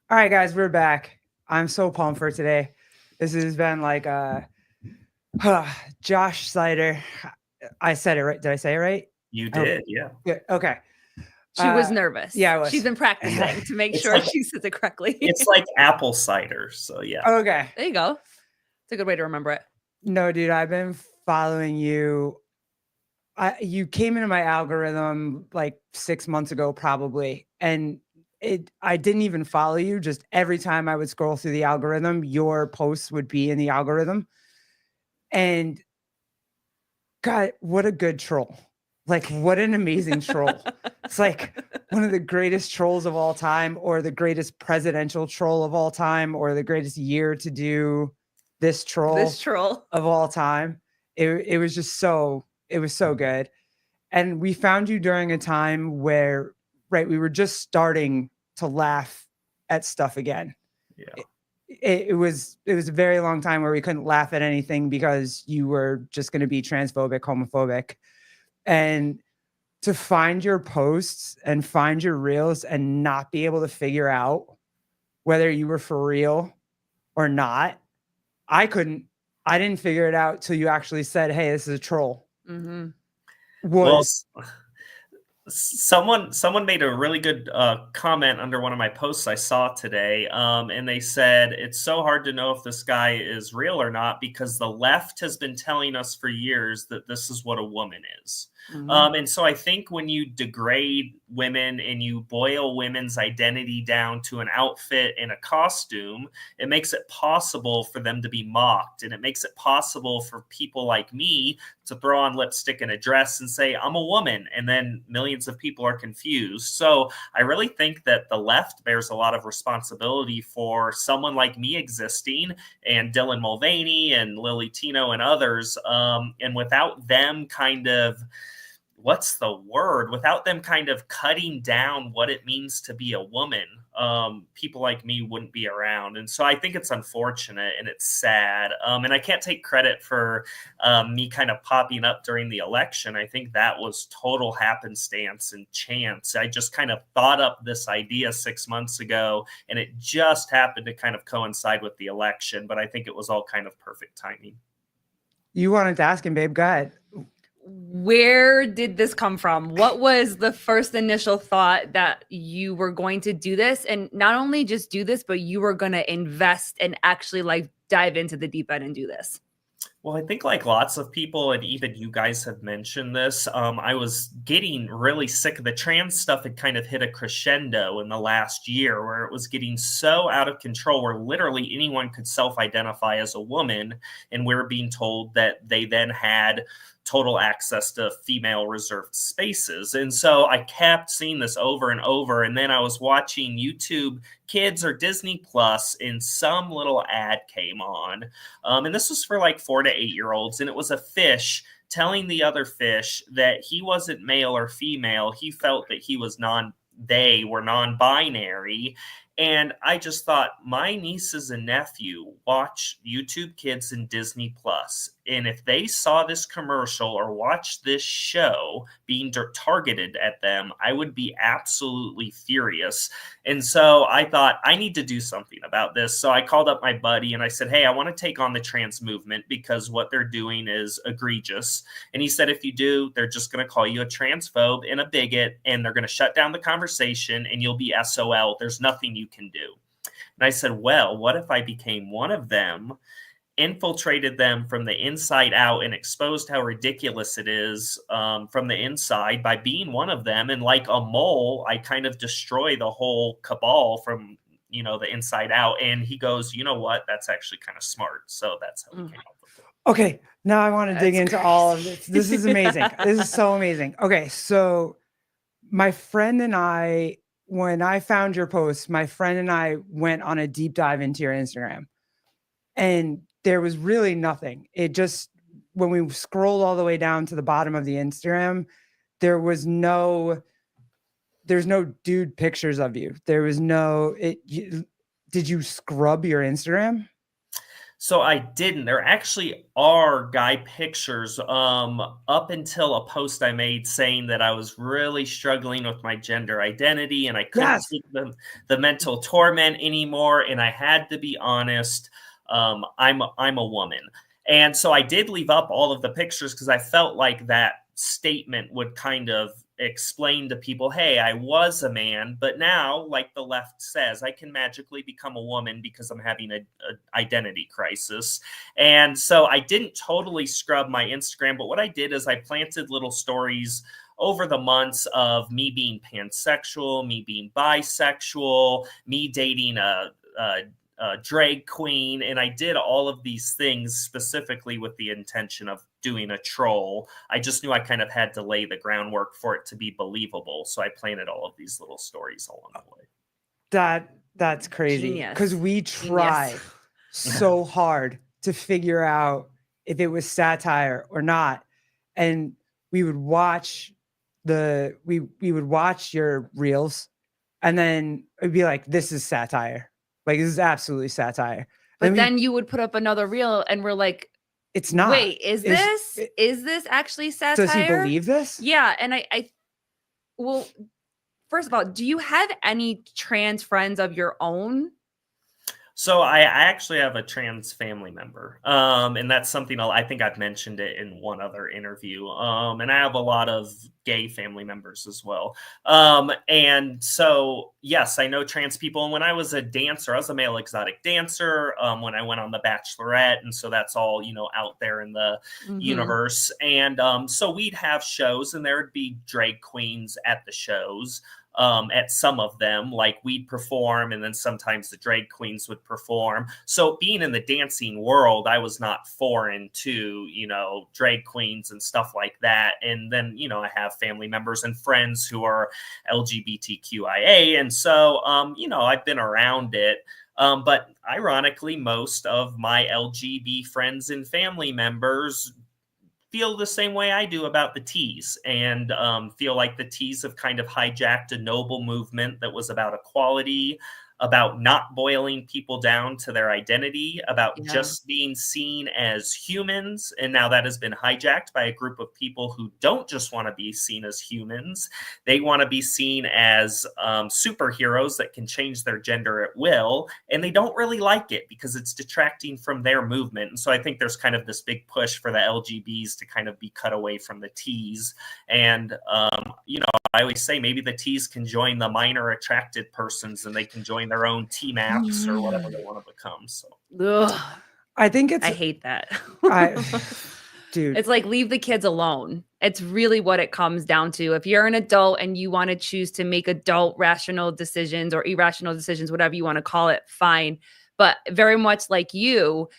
All right, guys, we're back. I'm so pumped for today. This has been like Josh Seiter. I said it right. Did I say it right? You I hope. did, yeah. Yeah. Okay. She was Yeah, nervous. I She's was. been practicing to make It's sure like she says it correctly. it's like apple cider, so yeah. Okay. There you go. It's a good way to remember it. No, dude, I've been following you. You came into my algorithm like 6 months ago, probably, and I didn't even follow you. Just every time I would scroll through the algorithm, your posts would be in the algorithm, and God, what a good troll. Like, what an amazing troll. It's like one of the greatest trolls of all time, or the greatest presidential troll of all time, or the greatest year to do this This troll troll. of all time. It was just it was so good. And we found you during a time where, right, we were just starting to laugh at stuff again. Yeah. It was a very long time where we couldn't laugh at anything because you were just going to be transphobic, homophobic. And to find your posts and find your reels and not be able to figure out whether you were for real or not, I couldn't. I didn't figure it out till you actually said, "Hey, this is a troll." Mm-hmm. Well, Was someone made a really good comment under one of my posts I saw today, and they said it's so hard to know if this guy is real or not because the left has been telling us for years that this is what a woman is. Mm-hmm. And so I think when you degrade women and you boil women's identity down to an outfit and a costume, it makes it possible for them to be mocked, and it makes it possible for people like me to throw on lipstick and a dress and say, I'm a woman. And then millions of people are confused. So I really think that the left bears a lot of responsibility for someone like me existing and Dylan Mulvaney and Lily Tino and others. And without them kind of what's the word? Without them kind of cutting down what it means to be a woman, people like me wouldn't be around. And so I think it's unfortunate and it's sad. And I can't take credit for me kind of popping up during the election. I think that was total happenstance and chance. I just kind of thought up this idea 6 months ago, and it just happened to kind of coincide with the election. But I think it was all kind of perfect timing. you wanted to ask him, babe? Go ahead. Where did this come from? What was the first initial thought that you were going to do this, and not only just do this, but you were going to invest and actually like dive into the deep end and do this? Well, I think like lots of people, and even you guys have mentioned this, I was getting really sick of the trans stuff. Had kind of hit a crescendo in the last year where it was getting so out of control where literally anyone could self-identify as a woman. And we were being told that they then had total access to female reserved spaces. And so I kept seeing this over and over. And then I was watching YouTube Kids or Disney Plus, and some little ad came on. And this was for like 4 to 8 year olds. And it was a fish telling the other fish that he wasn't male or female. He felt that they were non-binary. And I just thought, my nieces and nephew watch YouTube Kids and Disney Plus. And if they saw this commercial or watched this show being targeted at them, I would be absolutely furious. And so I thought, I need to do something about this. So I called up my buddy and I said, hey, I want to take on the trans movement because what they're doing is egregious. And he said, if you do, they're just going to call you a transphobe and a bigot, and they're going to shut down the conversation and you'll be SOL. There's nothing you can do. And I said, well, what if I became one of them, infiltrated them from the inside out, and exposed how ridiculous it is from the inside by being one of them? And like a mole, I kind of destroy the whole cabal from the inside out. And he goes, you know what? That's actually kind of smart. So that's how we came up with it. Okay, now I want to dig into all of this. This is amazing. This is so amazing. Okay, so my friend and I, when I found your post, my friend and I went on a deep dive into your Instagram, and there was really nothing. It just, when we scrolled all the way down to the bottom of the Instagram, there's no dude pictures of you. There was no, did you scrub your Instagram? So I didn't. There actually are guy pictures up until a post I made saying that I was really struggling with my gender identity and I couldn't Yes. take the mental torment anymore, and I had to be honest. I'm a woman. And so I did leave up all of the pictures because I felt like that statement would kind of explain to people, hey, I was a man, but now, like the left says, I can magically become a woman because I'm having a identity crisis. And so I didn't totally scrub my Instagram, but what I did is I planted little stories over the months of me being pansexual, me being bisexual, me dating a drag queen, and I did all of these things specifically with the intention of doing a troll. I just knew I kind of had to lay the groundwork for it to be believable, so I planted all of these little stories along the way. That's crazy because Genius. we tried so hard to figure out if it was satire or not, and we would watch we would watch your reels, and then it'd be like, this is satire, like this is absolutely satire. But And then you would put up another reel and we're like, it's not. wait, is this actually satire? Does he believe this? Yeah. And well, first of all, do you have any trans friends of your own? So I actually have a trans family member, and that's something I think I've mentioned it in one other interview. And I have a lot of gay family members as well. And so, yes, I know trans people. And when I was a dancer, I was a male exotic dancer when I went on The Bachelorette. And so that's all, out there in the universe. And so we'd have shows and there would be drag queens at the shows. At some of them, like we'd perform and then sometimes the drag queens would perform. So being in the dancing world, I was not foreign to, drag queens and stuff like that. And then, I have family members and friends who are LGBTQIA. And so, I've been around it. But ironically, most of my LGB friends and family members feel the same way I do about the teas, and feel like the teas have kind of hijacked a noble movement that was about equality, about not boiling people down to their identity, about just being seen as humans. And now that has been hijacked by a group of people who don't just want to be seen as humans. They want to be seen as superheroes that can change their gender at will. And they don't really like it because it's detracting from their movement. And so I think there's kind of this big push for the LGBs to kind of be cut away from the Ts. And, I always say maybe the Ts can join the minor attracted persons and they can join their own T maps or whatever they want to become. So I think I hate that. Dude, it's like, leave the kids alone. It's really what it comes down to. If you're an adult and you want to choose to make adult rational decisions or irrational decisions, whatever you want to call it, fine. But very much like you,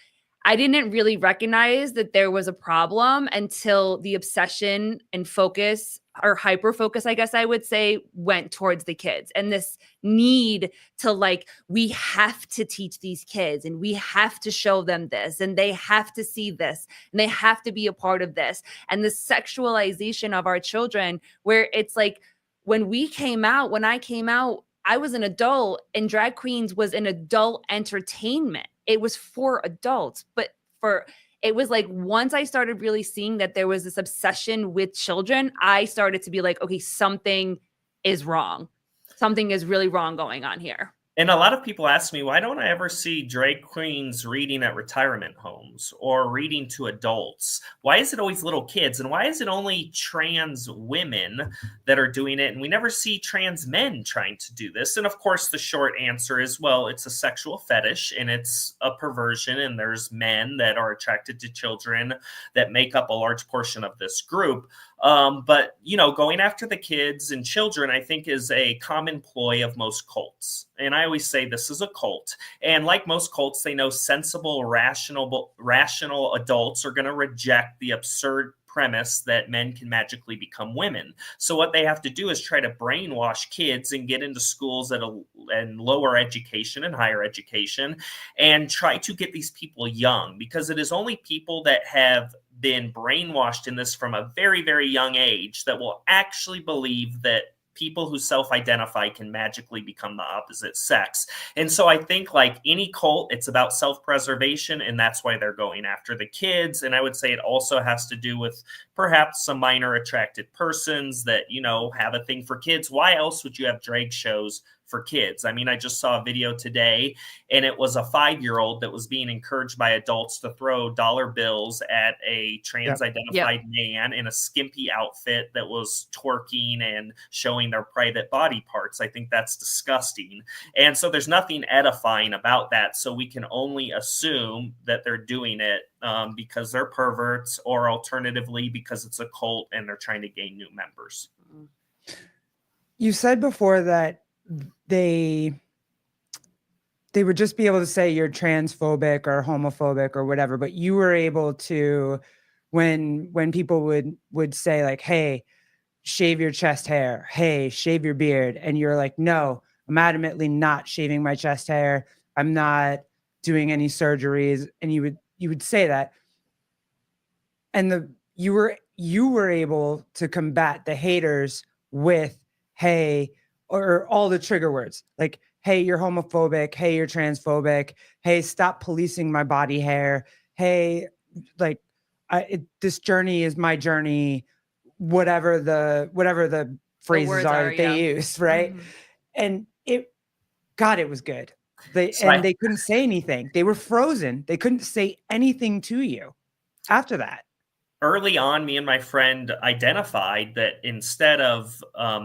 I didn't really recognize that there was a problem until the obsession and focus, or hyper focus, I guess I would say, went towards the kids, and this need to we have to teach these kids and we have to show them this and they have to see this and they have to be a part of this. And the sexualization of our children, where it's like, when I came out, I was an adult and drag queens was an adult entertainment. It was for adults, but it was like, once I started really seeing that there was this obsession with children, I started to be like, okay, something is wrong. Something is really wrong going on here. And a lot of people ask me, why don't I ever see drag queens reading at retirement homes or reading to adults? Why is it always little kids? And why is it only trans women that are doing it? And we never see trans men trying to do this. And of course, the short answer is, well, it's a sexual fetish and it's a perversion. And there's men that are attracted to children that make up a large portion of this group. But, going after the kids and children, I think, is a common ploy of most cults. And I always say this is a cult. And like most cults, they know sensible, rational adults are going to reject the absurd premise that men can magically become women. So what they have to do is try to brainwash kids and get into schools and lower education and higher education and try to get these people young, because it is only people that have been brainwashed in this from a very, very young age that will actually believe that people who self-identify can magically become the opposite sex. And so I think like any cult, it's about self-preservation, and that's why they're going after the kids. And I would say it also has to do with perhaps some minor attracted persons that, you know, have a thing for kids. Why else would you have drag shows for kids? I mean, I just saw a video today, and it was a 5-year-old that was being encouraged by adults to throw dollar bills at a trans-identified man in a skimpy outfit that was twerking and showing their private body parts. I think that's disgusting. And so there's nothing edifying about that. So we can only assume that they're doing it because they're perverts, or alternatively because it's a cult and they're trying to gain new members. You said before that they would just be able to say you're transphobic or homophobic or whatever, but you were able to, when people would say like, hey, shave your chest hair, hey, shave your beard, and you're like, no, I'm adamantly not shaving my chest hair, I'm not doing any surgeries, and you would say that, and you were able to combat the haters with, hey, or all the trigger words like, hey, you're homophobic, hey, you're transphobic, hey, stop policing my body hair, hey, like, this journey is my journey, whatever the phrases are that they use, right? And it was good. They couldn't say anything. They were frozen. They couldn't say anything to you after that. Early on, me and my friend identified that instead of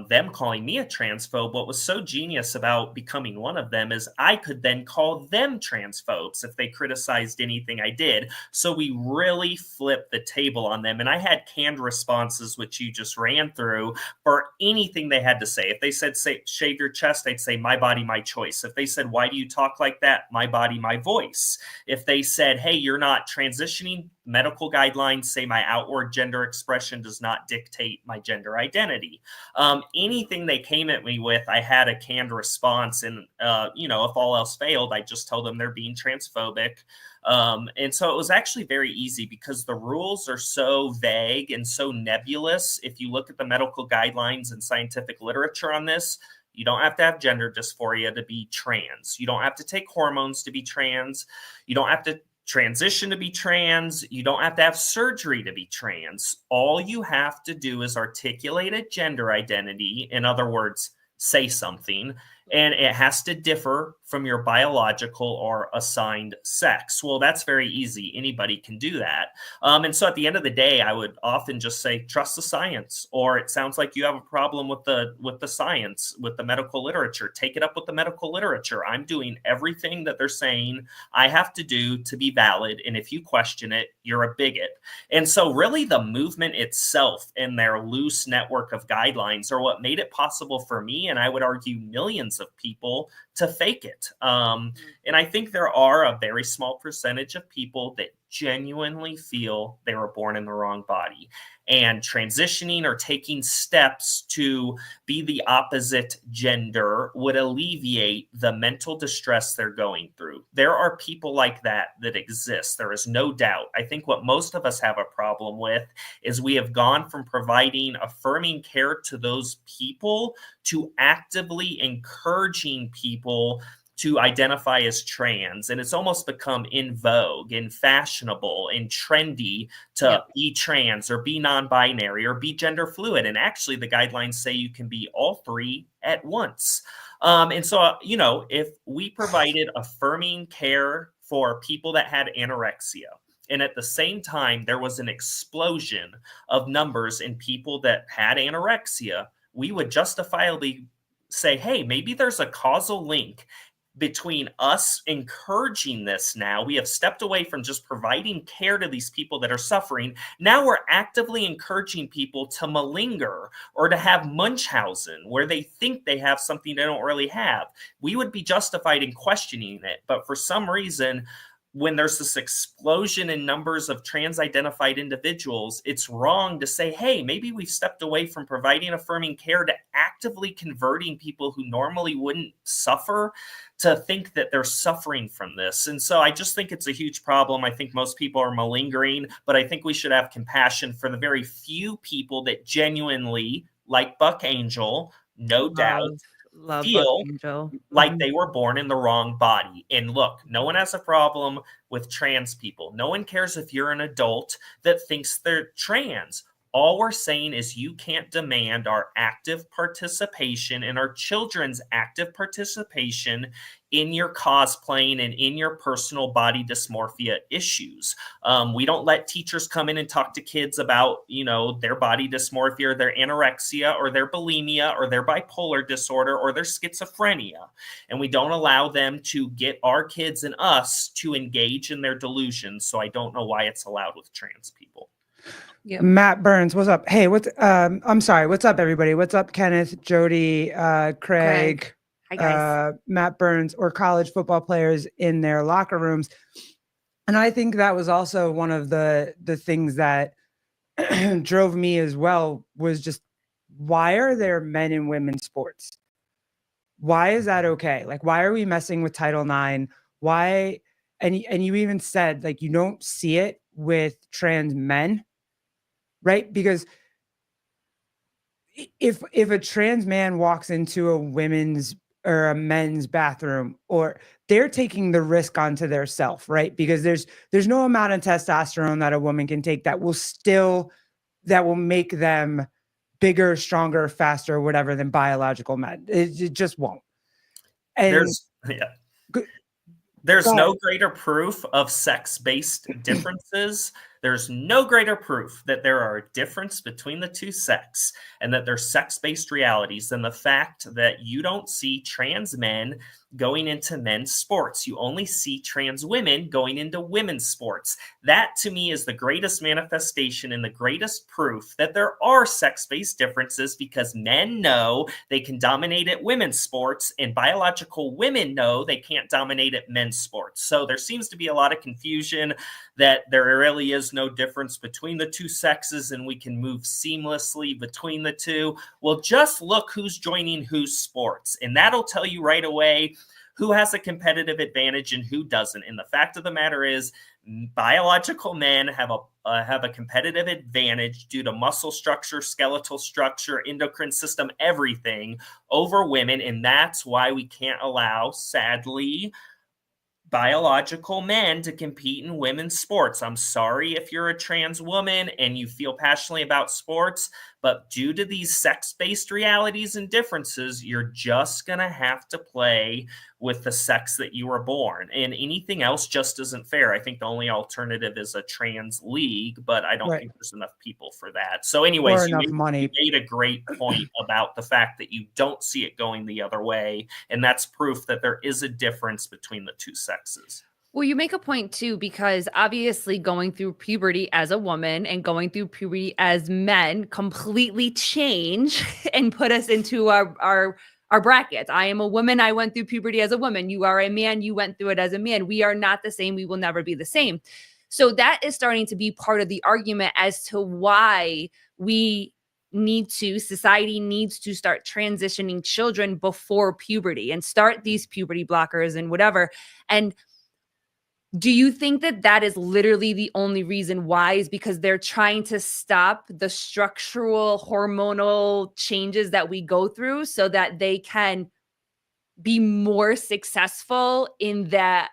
them calling me a transphobe, what was so genius about becoming one of them is I could then call them transphobes if they criticized anything I did. So we really flipped the table on them. And I had canned responses, which you just ran through, for anything they had to say. If they said, shave your chest, I'd say, my body, my choice. If they said, why do you talk like that? My body, my voice. If they said, hey, you're not transitioning, medical guidelines say my outward gender expression does not dictate my gender identity. Anything they came at me with, I had a canned response. And, you know, if all else failed, I just tell them they're being transphobic. And so it was actually very easy because the rules are so vague and so nebulous. If you look at the medical guidelines and scientific literature on this, you don't have to have gender dysphoria to be trans. You don't have to take hormones to be trans. You don't have to transition to be trans. You don't have to have surgery to be trans. All you have to do is articulate a gender identity. In other words, say something, and it has to differ from your biological or assigned sex. Well, that's very easy. Anybody can do that. And so at the end of the day, I would often just say, trust the science, or it sounds like you have a problem with the science, with the medical literature. Take it up with the medical literature. I'm doing everything that they're saying I have to do to be valid. And if you question it, you're a bigot. And so really the movement itself and their loose network of guidelines are what made it possible for me, and I would argue millions of people, to fake it. And I think there are a very small percentage of people that genuinely feel they were born in the wrong body, and transitioning or taking steps to be the opposite gender would alleviate the mental distress they're going through. There are people like that exist. There is no doubt. I think what most of us have a problem with is we have gone from providing affirming care to those people to actively encouraging people to identify as trans. And it's almost become in vogue and fashionable and trendy to be trans or be non-binary or be gender fluid. And actually the guidelines say you can be all three at once. And so, you know, if we provided affirming care for people that had anorexia, and at the same time, there was an explosion of numbers in people that had anorexia, we would justifiably say, hey, maybe there's a causal link between us encouraging this. Now we have stepped away from just providing care to these people that are suffering. Now we're actively encouraging people to malinger or to have Munchausen, where they think they have something they don't really have. We would be justified in questioning it. But for some reason, when there's this explosion in numbers of trans-identified individuals, it's wrong to say, hey, maybe we've stepped away from providing affirming care to actively converting people who normally wouldn't suffer to think that they're suffering from this. And so I just think it's a huge problem. I think most people are malingering, but I think we should have compassion for the very few people that genuinely, like Buck Angel, no doubt, Love Book feel Angel. like they were born in the wrong body. And look, no one has a problem with trans people. No one cares if you're an adult that thinks they're trans. All we're saying is you can't demand our active participation and our children's active participation in your cosplaying and in your personal body dysmorphia issues. We don't let teachers come in and talk to kids about, their body dysmorphia or their anorexia or their bulimia or their bipolar disorder or their schizophrenia. And we don't allow them to get our kids and us to engage in their delusions. So I don't know why it's allowed with trans people. Yep. Matt Burns, what's up? Hey, I'm sorry. What's up, everybody? What's up, Kenneth, Jody, Craig. Hi, guys. Matt Burns, or college football players in their locker rooms. And I think that was also one of the things that drove me as well, was just, why are there men and women sports? Why is that okay? Like, why are we messing with Title IX? Why? And you even said, like, you don't see it with trans men, right? Because if a trans man walks into a women's or a men's bathroom, or they're taking the risk onto their self, right? Because there's no amount of testosterone that a woman can take that will make them bigger, stronger, faster, whatever, than biological men. It just won't. And there's no greater proof of sex-based differences. There's no greater proof that there are a difference between the two sex and that they're sex-based realities than the fact that you don't see trans men going into men's sports. You only see trans women going into women's sports. That, to me, is the greatest manifestation and the greatest proof that there are sex-based differences, because men know they can dominate at women's sports and biological women know they can't dominate at men's sports. So there seems to be a lot of confusion that there really is no difference between the two sexes and we can move seamlessly between the two. Well, just look who's joining whose sports, and that'll tell you right away who has a competitive advantage and who doesn't. And the fact of the matter is, biological men have a competitive advantage due to muscle structure, skeletal structure, endocrine system, everything over women. And that's why we can't allow, sadly, biological men to compete in women's sports. I'm sorry if you're a trans woman and you feel passionately about sports, but due to these sex-based realities and differences, you're just going to have to play with the sex that you were born. And anything else just isn't fair. I think the only alternative is a trans league, but I don't think there's enough people for that. So anyways, you made a great point about the fact that you don't see it going the other way. And that's proof that there is a difference between the two sexes. Well, you make a point too, because obviously going through puberty as a woman and going through puberty as men completely change and put us into our brackets. I am a woman. I went through puberty as a woman. You are a man. You went through it as a man. We are not the same. We will never be the same. So that is starting to be part of the argument as to why society needs to start transitioning children before puberty and start these puberty blockers and whatever. And do you think that is literally the only reason why, is because they're trying to stop the structural hormonal changes that we go through so that they can be more successful in that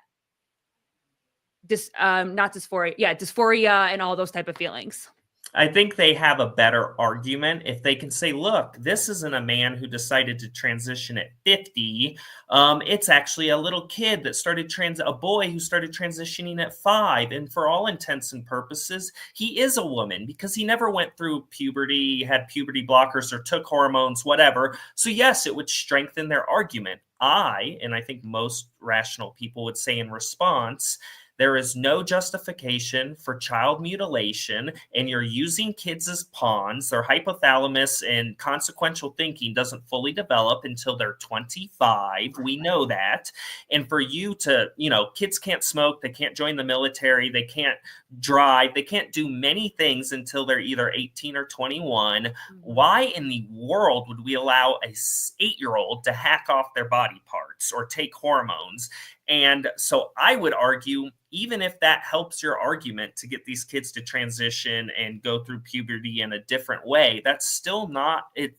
dysphoria and all those type of feelings? I think they have a better argument if they can say, look, this isn't a man who decided to transition at 50. It's actually a little kid that started a boy who started transitioning at 5. And for all intents and purposes, he is a woman because he never went through puberty, had puberty blockers, or took hormones, whatever. So yes, it would strengthen their argument. And I think most rational people would say in response, there is no justification for child mutilation, and you're using kids as pawns. Their hypothalamus and consequential thinking doesn't fully develop until they're 25. We know that. And for you to, kids can't smoke, they can't join the military, they can't drive, they can't do many things until they're either 18 or 21. Mm-hmm. Why in the world would we allow a 8-year-old to hack off their body parts or take hormones? And so I would argue, even if that helps your argument to get these kids to transition and go through puberty in a different way, that's still not it.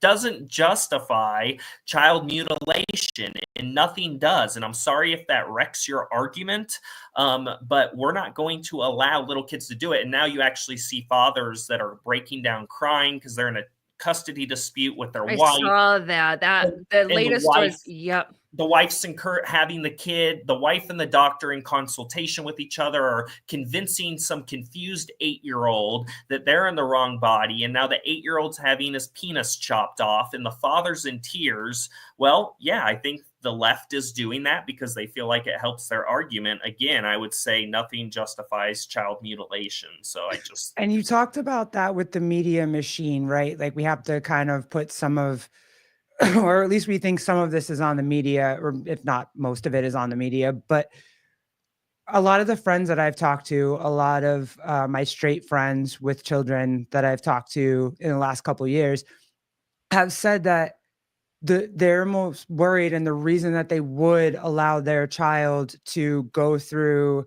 doesn't justify child mutilation, and nothing does. And I'm sorry if that wrecks your argument, but we're not going to allow little kids to do it. And now you actually see fathers that are breaking down crying because they're in a custody dispute with their I wife. saw that. The And latest stories. Yep. the wife's having the kid, the wife and the doctor in consultation with each other are convincing some confused 8-year-old that they're in the wrong body. And now the 8-year-old's having his penis chopped off and the father's in tears. Well, yeah, I think the left is doing that because they feel like it helps their argument. Again, I would say nothing justifies child mutilation. So And you talked about that with the media machine, right? Like we have to kind of put some of, or at least we think some of this is on the media, or if not most of it is on the media. But a lot of the friends that I've talked to, a lot of my straight friends with children that I've talked to in the last couple of years have said that they're most worried, and the reason that they would allow their child to go through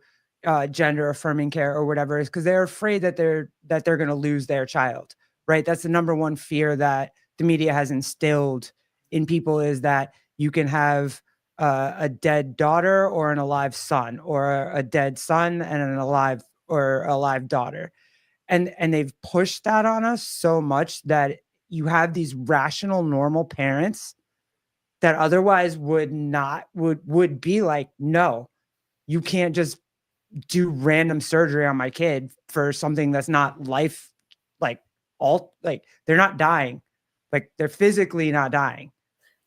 gender affirming care or whatever is because they're afraid that they're going to lose their child, right? That's the number one fear that the media has instilled in people, is that you can have a dead daughter or an alive son, or a dead son and an alive daughter, and they've pushed that on us so much that you have these rational, normal parents that otherwise would be like, no, you can't just do random surgery on my kid for something that's not life, like they're not dying, like they're physically not dying.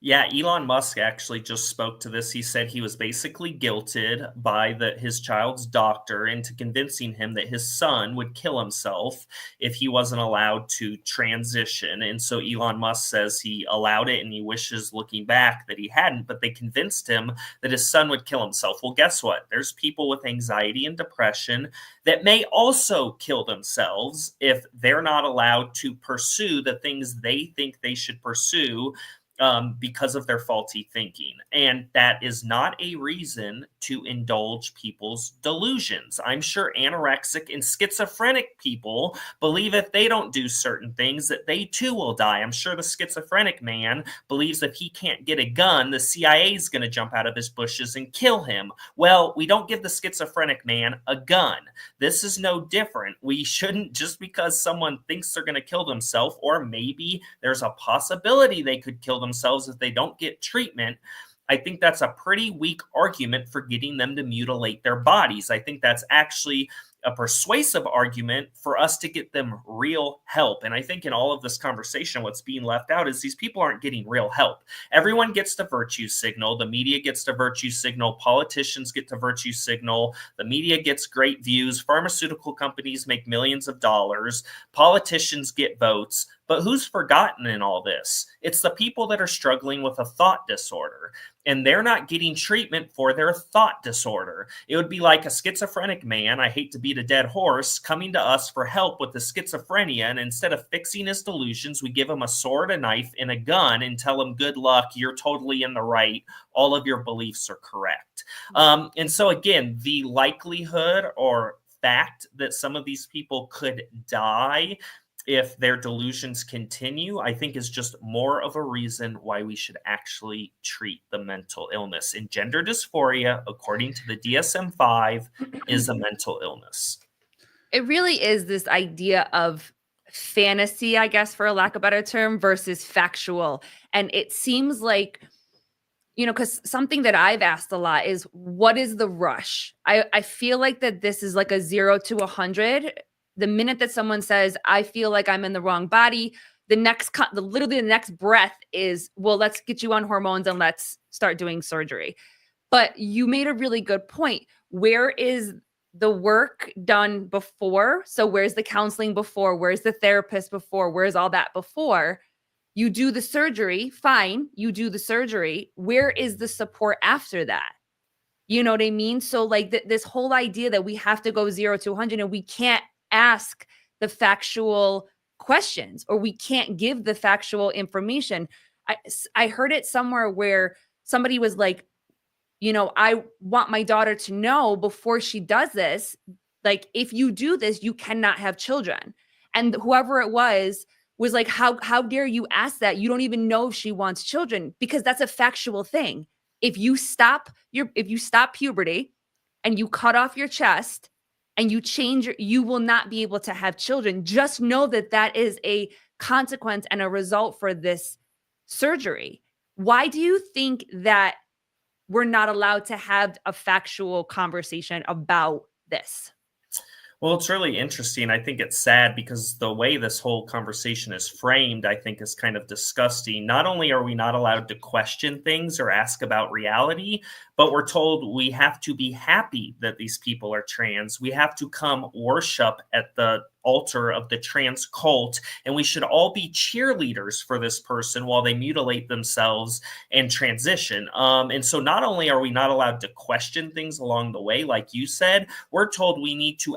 Yeah, Elon Musk actually just spoke to this. He said he was basically guilted by his child's doctor into convincing him that his son would kill himself if he wasn't allowed to transition. And so Elon Musk says he allowed it and he wishes looking back that he hadn't, but they convinced him that his son would kill himself. Well, guess what? There's people with anxiety and depression that may also kill themselves if they're not allowed to pursue the things they think they should pursue because of their faulty thinking. And that is not a reason to indulge people's delusions. I'm sure anorexic and schizophrenic people believe if they don't do certain things that they too will die. I'm sure the schizophrenic man believes if he can't get a gun, the CIA is going to jump out of his bushes and kill him. Well, we don't give the schizophrenic man a gun. This is no different. We shouldn't, just because someone thinks they're going to kill themselves, or maybe there's a possibility they could kill themselves if they don't get treatment. I think that's a pretty weak argument for getting them to mutilate their bodies. I think that's actually a persuasive argument for us to get them real help. And I think in all of this conversation, what's being left out is these people aren't getting real help. Everyone gets to virtue signal. The media gets to virtue signal. Politicians get to virtue signal. The media gets great views. Pharmaceutical companies make millions of dollars. Politicians get votes. But who's forgotten in all this? It's the people that are struggling with a thought disorder, and they're not getting treatment for their thought disorder. It would be like a schizophrenic man, I hate to beat a dead horse, coming to us for help with the schizophrenia, and instead of fixing his delusions, we give him a sword, a knife, and a gun and tell him, good luck, you're totally in the right. All of your beliefs are correct. And so again, the likelihood or fact that some of these people could die if their delusions continue, I think is just more of a reason why we should actually treat the mental illness. And gender dysphoria, according to the DSM-5, is a mental illness. It really is this idea of fantasy, I guess, for a lack of a better term, versus factual. And it seems like, because something that I've asked a lot is, what is the rush? I feel like that this is like a 0 to 100. The minute that someone says, I feel like I'm in the wrong body, literally the next breath is, well, let's get you on hormones and let's start doing surgery. But you made a really good point. Where is the work done before? So where's the counseling before? Where's the therapist before? Where's all that before? You do the surgery, fine, you do the surgery. Where is the support after that? You know what I mean? So like this whole idea that we have to go 0 to 100 and we can't ask the factual questions, or we can't give the factual information. I heard it somewhere where somebody was like, I want my daughter to know before she does this, like, if you do this, you cannot have children. And whoever it was was like, how dare you ask that? You don't even know if she wants children, because that's a factual thing. If you stop puberty and you cut off your chest and you change you will not be able to have children. Just know that that is a consequence and a result for this surgery. Why do you think that we're not allowed to have a factual conversation about this? Well, it's really interesting. I think it's sad because the way this whole conversation is framed, I think, is kind of disgusting. Not only are we not allowed to question things or ask about reality, but we're told we have to be happy that these people are trans. We have to come worship at the altar of the trans cult, and we should all be cheerleaders for this person while they mutilate themselves and transition. And so not only are we not allowed to question things along the way, like you said, we're told we need to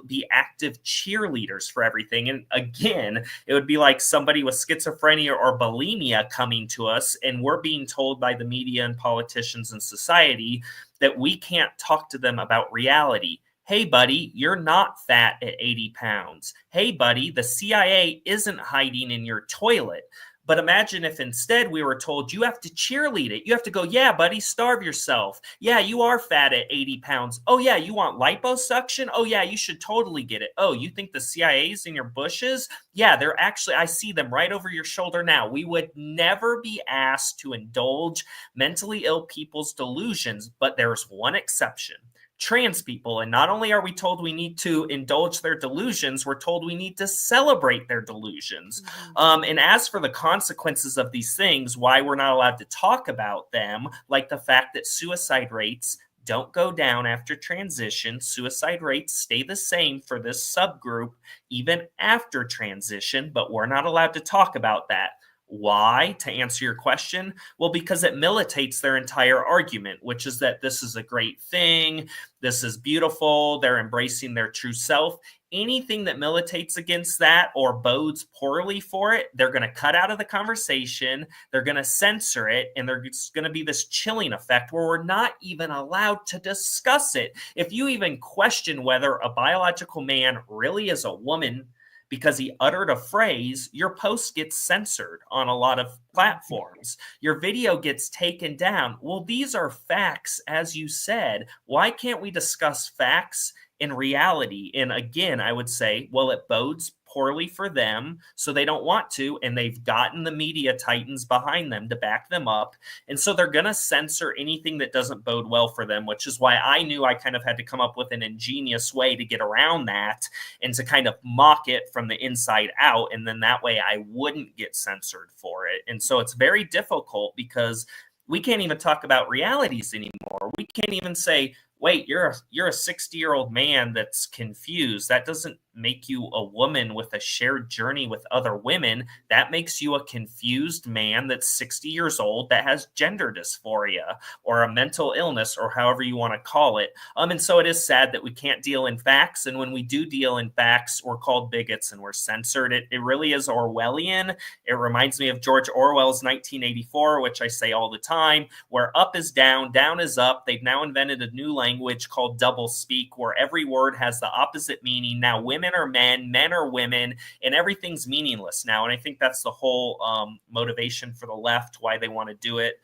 be active cheerleaders for everything. And again, it would be like somebody with schizophrenia or bulimia coming to us, and we're being told by the media and politicians and society that we can't talk to them about reality. Hey, buddy, you're not fat at 80 pounds. Hey, buddy, the CIA isn't hiding in your toilet. But imagine if instead we were told you have to cheerlead it. You have to go, yeah, buddy, starve yourself. Yeah, you are fat at 80 pounds. Oh, yeah, you want liposuction? Oh, yeah, you should totally get it. Oh, you think the CIA's in your bushes? Yeah, they're actually, I see them right over your shoulder now. We would never be asked to indulge mentally ill people's delusions, but there's one exception. Trans people. And not only are we told we need to indulge their delusions, we're told we need to celebrate their delusions. And as for the consequences of these things, why we're not allowed to talk about them, like the fact that suicide rates don't go down after transition. Suicide rates stay the same for this subgroup even after transition, but we're not allowed to talk about that. Why? To answer your question, well, because it militates their entire argument, which is that this is a great thing, this is beautiful, they're embracing their true self. Anything that militates against that or bodes poorly for it, they're going to cut out of the conversation, they're going to censor it, and there's going to be this chilling effect where we're not even allowed to discuss it. If you even question whether a biological man really is a woman because he uttered a phrase, your post gets censored on a lot of platforms. Your video gets taken down. Well, these are facts, as you said. Why can't we discuss facts in reality? And again, I would say, well, it bodes poorly for them, so they don't want to, and they've gotten the media titans behind them to back them up, and so they're going to censor anything that doesn't bode well for them, which is why I knew I kind of had to come up with an ingenious way to get around that and to kind of mock it from the inside out, and then that way I wouldn't get censored for it. And so it's very difficult because we can't even talk about realities anymore. We can't even say, wait, you're a 60-year-old man that's confused. That doesn't make you a woman with a shared journey with other women. That makes you a confused man that's 60 years old that has gender dysphoria or a mental illness or however you want to call it. And so it is sad that we can't deal in facts. And when we do deal in facts, we're called bigots and we're censored. It really is Orwellian. It reminds me of George Orwell's 1984, which I say all the time, where up is down is up. They've now invented a new language called double speak, where every word has the opposite meaning. Now women are men are women, and everything's meaningless now. And I think that's the whole motivation for the left, why they want to do it,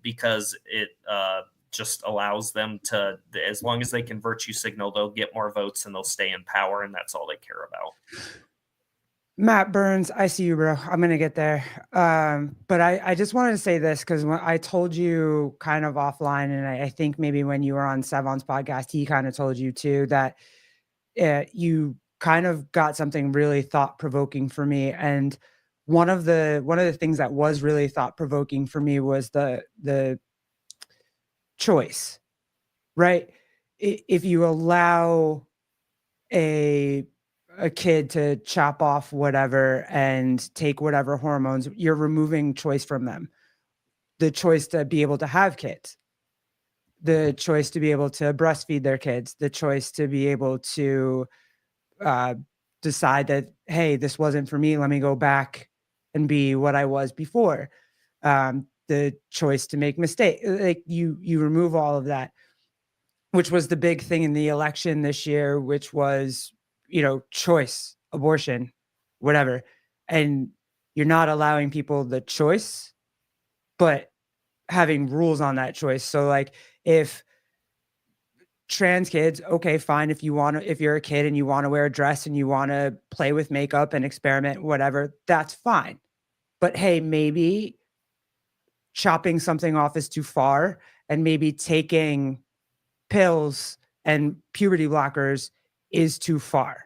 because it just allows them to, as long as they can virtue signal, they'll get more votes and they'll stay in power, and that's all they care about. Matt Burns, I see you, bro. I'm going to get there. But I just wanted to say this because when I told you kind of offline, and I think maybe when you were on Savon's podcast, he kind of told you too, that you kind of got something really thought-provoking for me. And one of the things that was really thought-provoking for me was the choice, right? If you allow a kid to chop off whatever and take whatever hormones, you're removing choice from them. The choice to be able to have kids, the choice to be able to breastfeed their kids, the choice to be able to decide that, hey, this wasn't for me, let me go back and be what I was before. The choice to make mistakes, like you remove all of that, which was the big thing in the election this year, which was, choice, abortion, whatever. and you're not allowing people the choice, but having rules on that choice. So like if trans kids, okay, fine. If you're a kid and you want to wear a dress and you want to play with makeup and experiment, whatever, that's fine. But hey, maybe chopping something off is too far, and maybe taking pills and puberty blockers is too far.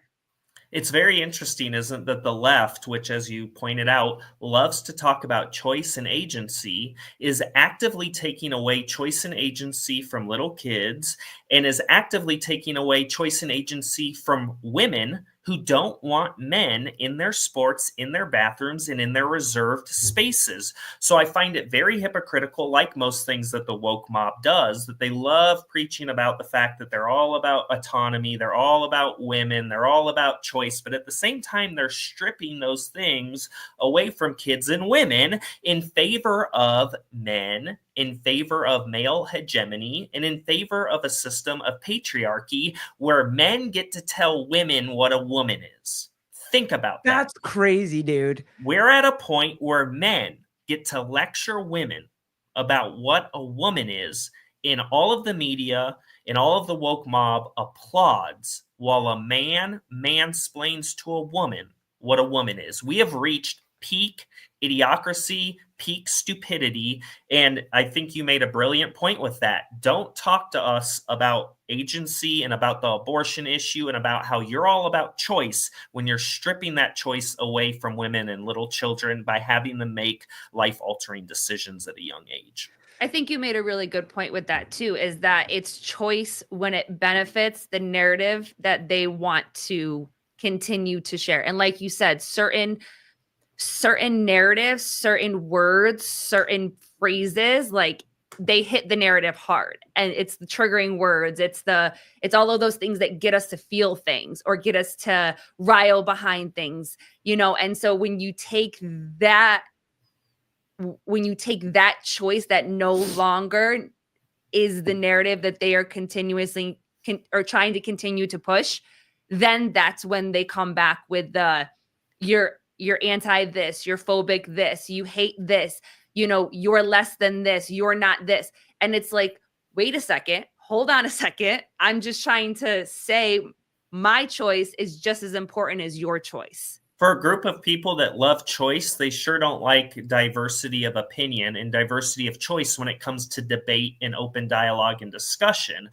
It's very interesting, isn't that the left, which, as you pointed out, loves to talk about choice and agency, is actively taking away choice and agency from little kids and is actively taking away choice and agency from women who don't want men in their sports, in their bathrooms, and in their reserved spaces. So I find it very hypocritical, like most things that the woke mob does, that they love preaching about the fact that they're all about autonomy, they're all about women, they're all about choice, but at the same time, they're stripping those things away from kids and women in favor of men, in favor of male hegemony, and in favor of a system of patriarchy where men get to tell women what a woman is. Think about that. That's crazy, dude. We're at a point where men get to lecture women about what a woman is, in all of the media, and all of the woke mob applauds while a man mansplains to a woman what a woman is. We have reached peak idiocracy, peak stupidity, and I think you made a brilliant point with that. Don't talk to us about agency and about the abortion issue and about how you're all about choice when you're stripping that choice away from women and little children by having them make life-altering decisions at a young age. I think you made a really good point with that too, is that it's choice when it benefits the narrative that they want to continue to share. And like you said, certain narratives, certain words, certain phrases, like they hit the narrative hard, and it's the triggering words. It's all of those things that get us to feel things or get us to rile behind things, And so when you take that choice that no longer is the narrative that they are continuously or trying to continue to push, then that's when they come back with you're anti this, you're phobic this, you hate this, you're less than this, you're not this. And it's like, wait a second, hold on a second. I'm just trying to say my choice is just as important as your choice. For a group of people that love choice, they sure don't like diversity of opinion and diversity of choice when it comes to debate and open dialogue and discussion.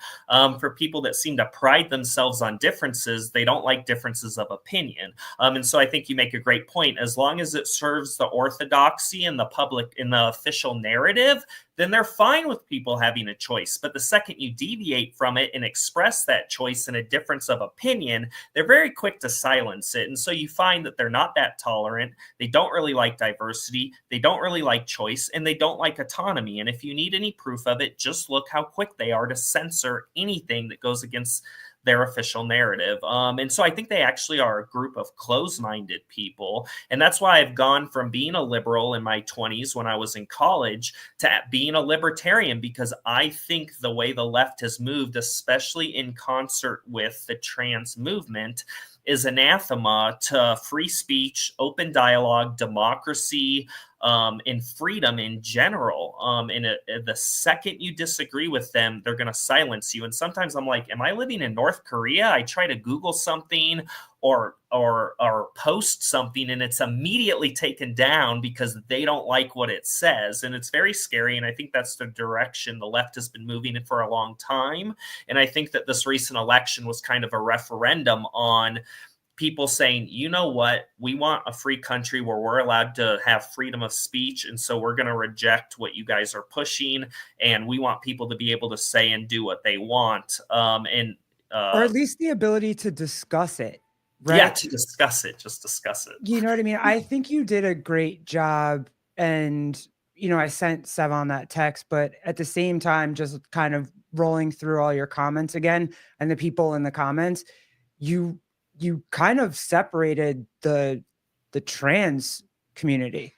For people that seem to pride themselves on differences, they don't like differences of opinion. And so I think you make a great point. As long as it serves the orthodoxy and the public in the official narrative, then they're fine with people having a choice. But the second you deviate from it and express that choice in a difference of opinion, they're very quick to silence it. And so you find that they're not that tolerant. They don't really like diversity. They don't really like choice, and they don't like autonomy. And if you need any proof of it, just look how quick they are to censor anything that goes against their official narrative. And so I think they actually are a group of closed-minded people. And that's why I've gone from being a liberal in my 20s when I was in college to being a libertarian, because I think the way the left has moved, especially in concert with the trans movement, is anathema to free speech, open dialogue, democracy, and freedom in general. And the second you disagree with them, they're going to silence you. And sometimes I'm like, am I living in North Korea? I try to Google something or post something, and it's immediately taken down because they don't like what it says. And it's very scary. And I think that's the direction the left has been moving in for a long time. And I think that this recent election was kind of a referendum on people saying, you know what, we want a free country where we're allowed to have freedom of speech. And so we're going to reject what you guys are pushing. And we want people to be able to say and do what they want. Or at least the ability to discuss it. Right? Yeah, to discuss it. Just discuss it. You know what I mean? I think you did a great job. And, I sent Sev on that text, but at the same time, just kind of rolling through all your comments again and the people in the comments, you kind of separated the trans community.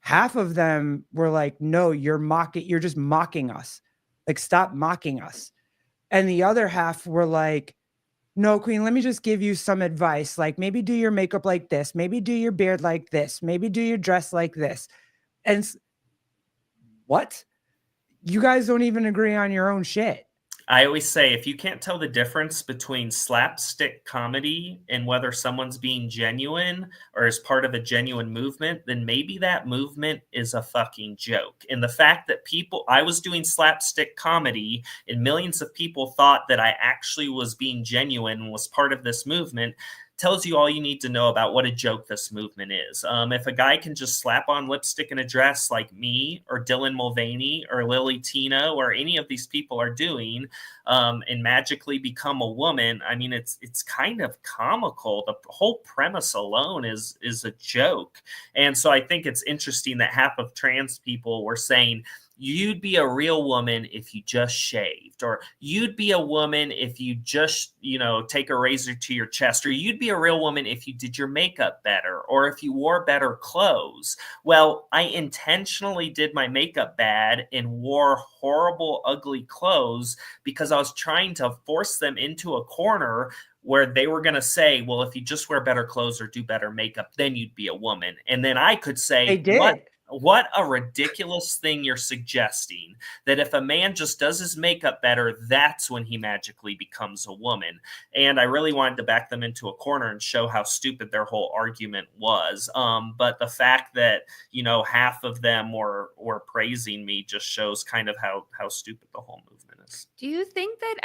Half of them were like, no, you're just mocking us. Like, stop mocking us. And the other half were like, no, queen, let me just give you some advice. Like maybe do your makeup like this, maybe do your beard like this, maybe do your dress like this. And what? You guys don't even agree on your own shit. I always say if you can't tell the difference between slapstick comedy and whether someone's being genuine or is part of a genuine movement, then maybe that movement is a fucking joke. And the fact that I was doing slapstick comedy and millions of people thought that I actually was being genuine and was part of this movement tells you all you need to know about what a joke this movement is. If a guy can just slap on lipstick and a dress like me or Dylan Mulvaney or Lily Tino or any of these people are doing, and magically become a woman, I mean, it's kind of comical. The whole premise alone is a joke. And so I think it's interesting that half of trans people were saying, you'd be a real woman if you just shaved, or you'd be a woman if you just, take a razor to your chest, or you'd be a real woman if you did your makeup better, or if you wore better clothes. Well, I intentionally did my makeup bad and wore horrible, ugly clothes because I was trying to force them into a corner where they were going to say, well, if you just wear better clothes or do better makeup, then you'd be a woman. And then I could They say, did. what a ridiculous thing you're suggesting, that if a man just does his makeup better, that's when he magically becomes a woman. And I really wanted to back them into a corner and show how stupid their whole argument was. But the fact that, half of them were praising me just shows kind of how stupid the whole movement is. Do you think that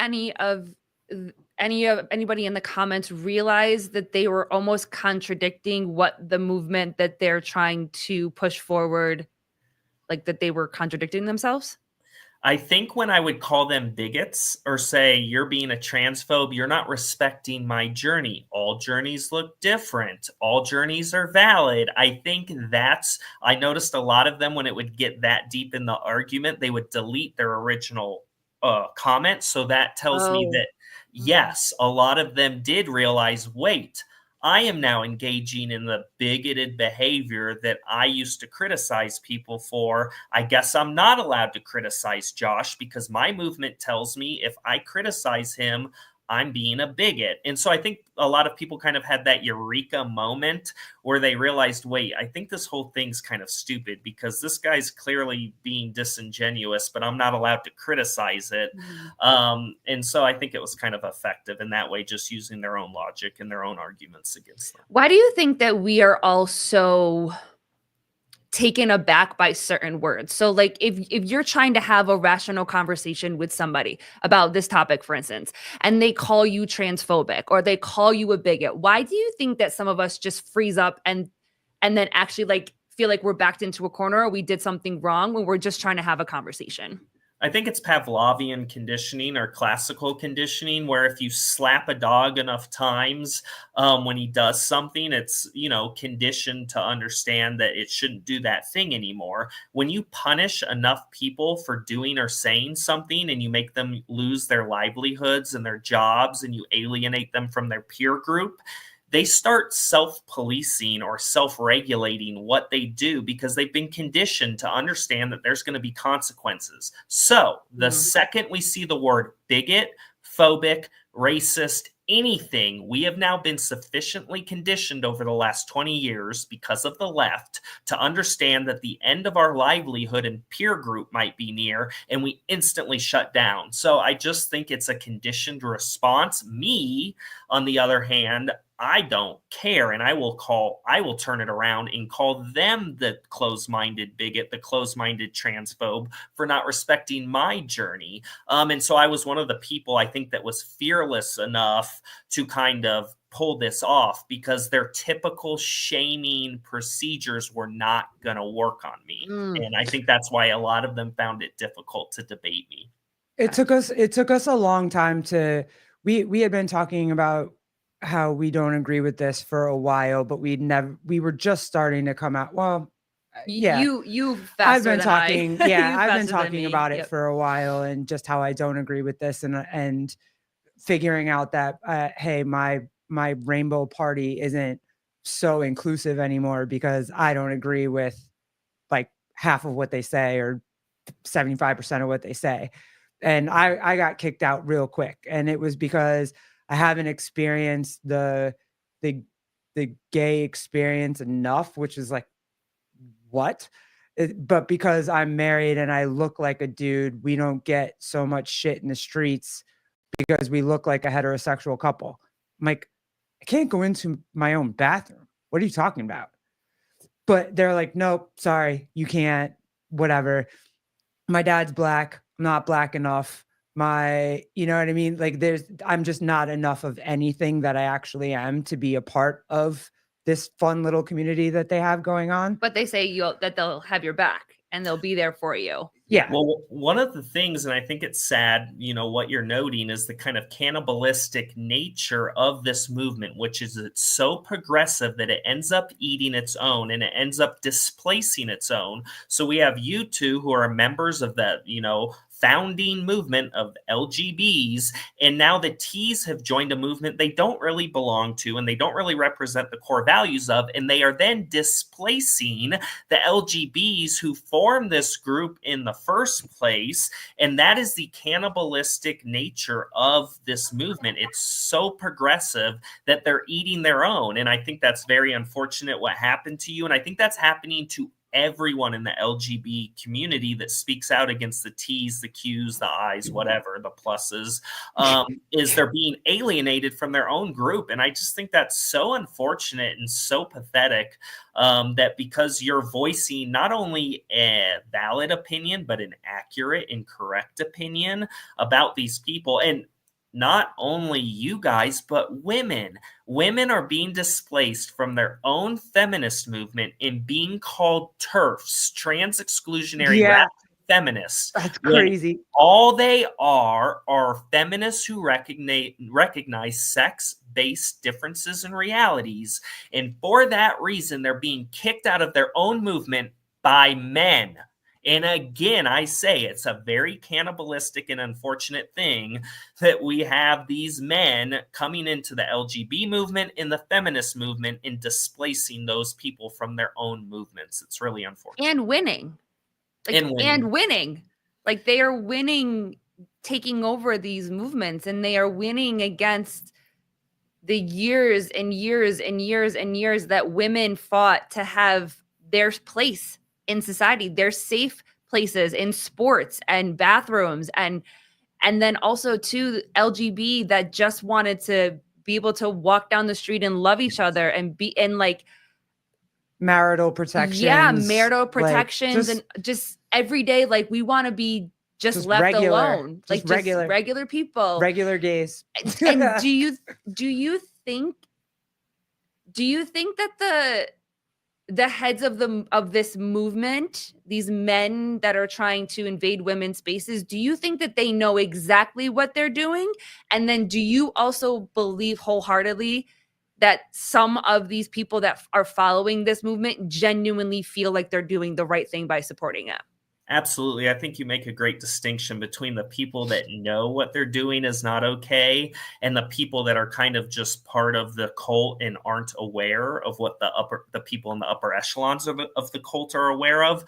anybody in the comments realized that they were almost contradicting what the movement that they're trying to push forward, like that they were contradicting themselves? I think when I would call them bigots or say, you're being a transphobe, you're not respecting my journey. All journeys look different. All journeys are valid. I noticed a lot of them when it would get that deep in the argument, they would delete their original comment. So that tells me that, yes, a lot of them did realize, wait, I am now engaging in the bigoted behavior that I used to criticize people for. I guess I'm not allowed to criticize Josh because my movement tells me if I criticize him, I'm being a bigot. And so I think a lot of people kind of had that eureka moment where they realized, wait, I think this whole thing's kind of stupid because this guy's clearly being disingenuous, but I'm not allowed to criticize it. And so I think it was kind of effective in that way, just using their own logic and their own arguments against them. Why do you think that we are all so taken aback by certain words? So like if you're trying to have a rational conversation with somebody about this topic, for instance, and they call you transphobic or they call you a bigot, why do you think that some of us just freeze up and then actually like feel like we're backed into a corner or we did something wrong when we're just trying to have a conversation? I think it's Pavlovian conditioning or classical conditioning, where if you slap a dog enough times when he does something, it's, conditioned to understand that it shouldn't do that thing anymore. When you punish enough people for doing or saying something and you make them lose their livelihoods and their jobs and you alienate them from their peer group, they start self-policing or self-regulating what they do because they've been conditioned to understand that there's going to be consequences. So the second we see the word bigot, phobic, racist, anything, we have now been sufficiently conditioned over the last 20 years because of the left to understand that the end of our livelihood and peer group might be near, and we instantly shut down. So I just think it's a conditioned response. Me, on the other hand, I don't care, and I will turn it around and call them the closed-minded bigot, the closed-minded transphobe for not respecting my journey. And so I was one of the people, I think, that was fearless enough to kind of pull this off because their typical shaming procedures were not going to work on me. And I think that's why a lot of them found it difficult to debate me. It took us a long time we had been talking about how we don't agree with this for a while, but we were just starting to come out. Well, yeah, you I've faster been than I. talking. You Yeah, I've been faster than talking me. about it Yep. for a while and just how I don't agree with this and figuring out that, hey, my rainbow party isn't so inclusive anymore because I don't agree with like half of what they say or 75% of what they say. And I got kicked out real quick. And it was because I haven't experienced the gay experience enough, which is like, what? But because I'm married and I look like a dude, we don't get so much shit in the streets because we look like a heterosexual couple. I'm like, I can't go into my own bathroom. What are you talking about? But they're like, nope, sorry, you can't, whatever. My dad's black. I'm not black enough. You know what I mean? Like I'm just not enough of anything that I actually am to be a part of this fun little community that they have going on. But they say that they'll have your back and they'll be there for you. Yeah. Well, one of the things, and I think it's sad, what you're noting is the kind of cannibalistic nature of this movement, which is it's so progressive that it ends up eating its own and it ends up displacing its own. So we have you two who are members of the, founding movement of LGBs, and now the T's have joined a movement they don't really belong to and they don't really represent the core values of, and they are then displacing the LGBs who formed this group in the first place. And that is the cannibalistic nature of this movement. It's so progressive that they're eating their own, and I think that's very unfortunate what happened to you, and I think that's happening to everyone in the LGB community that speaks out against the T's, the Q's, the I's, whatever, the pluses, is they're being alienated from their own group. And I just think that's so unfortunate and so pathetic, that because you're voicing not only a valid opinion, but an accurate and correct opinion about these people. And not only you guys, but women. Women are being displaced from their own feminist movement and being called TERFs, trans exclusionary radical feminists. That's crazy. All they are feminists who recognize sex-based differences and realities. And for that reason, they're being kicked out of their own movement by men. And again, I say it's a very cannibalistic and unfortunate thing that we have these men coming into the LGB movement and the feminist movement and displacing those people from their own movements. It's really unfortunate. And winning. And winning. Like they are winning, taking over these movements, and they are winning against the years and years and years and years that women fought to have their place in society, their safe places in sports and bathrooms, and then also to LGB that just wanted to be able to walk down the street and love each other and be in like marital protections. Yeah, marital protections, and just every day, like we want to be just left alone, like just regular people, regular gays. And do you think that the heads of this movement, these men that are trying to invade women's spaces, do you think that they know exactly what they're doing? And then do you also believe wholeheartedly that some of these people that are following this movement genuinely feel like they're doing the right thing by supporting it? Absolutely. I think you make a great distinction between the people that know what they're doing is not okay and the people that are kind of just part of the cult and aren't aware of what the people in the upper echelons of the cult are aware of.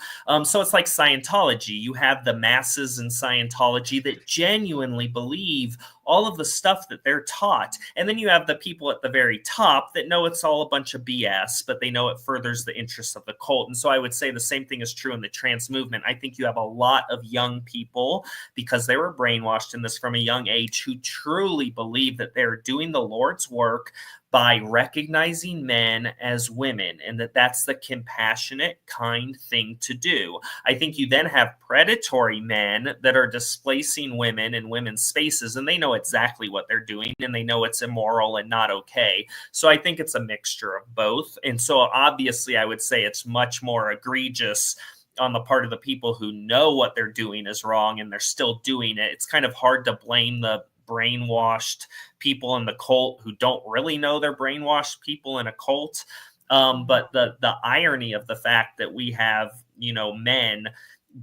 So it's like Scientology. You have the masses in Scientology that genuinely believe all of the stuff that they're taught. And then you have the people at the very top that know it's all a bunch of BS, but they know it furthers the interests of the cult. And so I would say the same thing is true in the trans movement. I think you have a lot of young people, because they were brainwashed in this from a young age, who truly believe that they're doing the Lord's work by recognizing men as women, and that's the compassionate, kind thing to do. I think you then have predatory men that are displacing women in women's spaces, and they know exactly what they're doing, and they know it's immoral and not okay. So I think it's a mixture of both. And so obviously I would say it's much more egregious on the part of the people who know what they're doing is wrong and they're still doing it. It's kind of hard to blame the brainwashed people in the cult who don't really know they're brainwashed people in a cult. But the irony of the fact that we have, men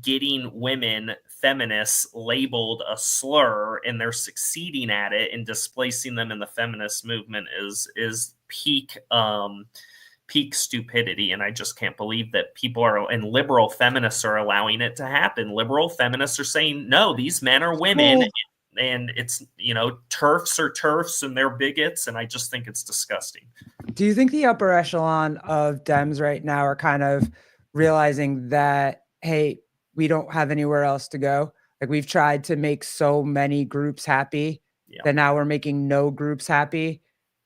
getting women feminists labeled a slur, and they're succeeding at it and displacing them in the feminist movement is peak stupidity. And I just can't believe that people and liberal feminists are allowing it to happen. Liberal feminists are saying, no, these men are women. Well, and it's, turfs are turfs and they're bigots, and I just think it's disgusting. Do you think the upper echelon of Dems right now are kind of realizing that, hey, we don't have anywhere else to go? Like, we've tried to make so many groups happy that now we're making no groups happy.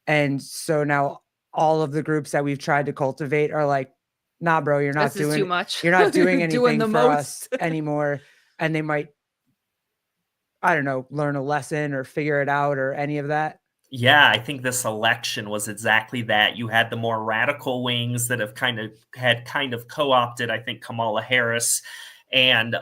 And so now all of the groups that we've tried to cultivate are like, nah, bro, you're not This is too doing much. you're not doing Doing anything the for us most. anymore. And they might, I don't know, learn a lesson or figure it out or any of that. Yeah, I think this election was exactly that. You had the more radical wings that have kind of co-opted, I think, Kamala Harris, and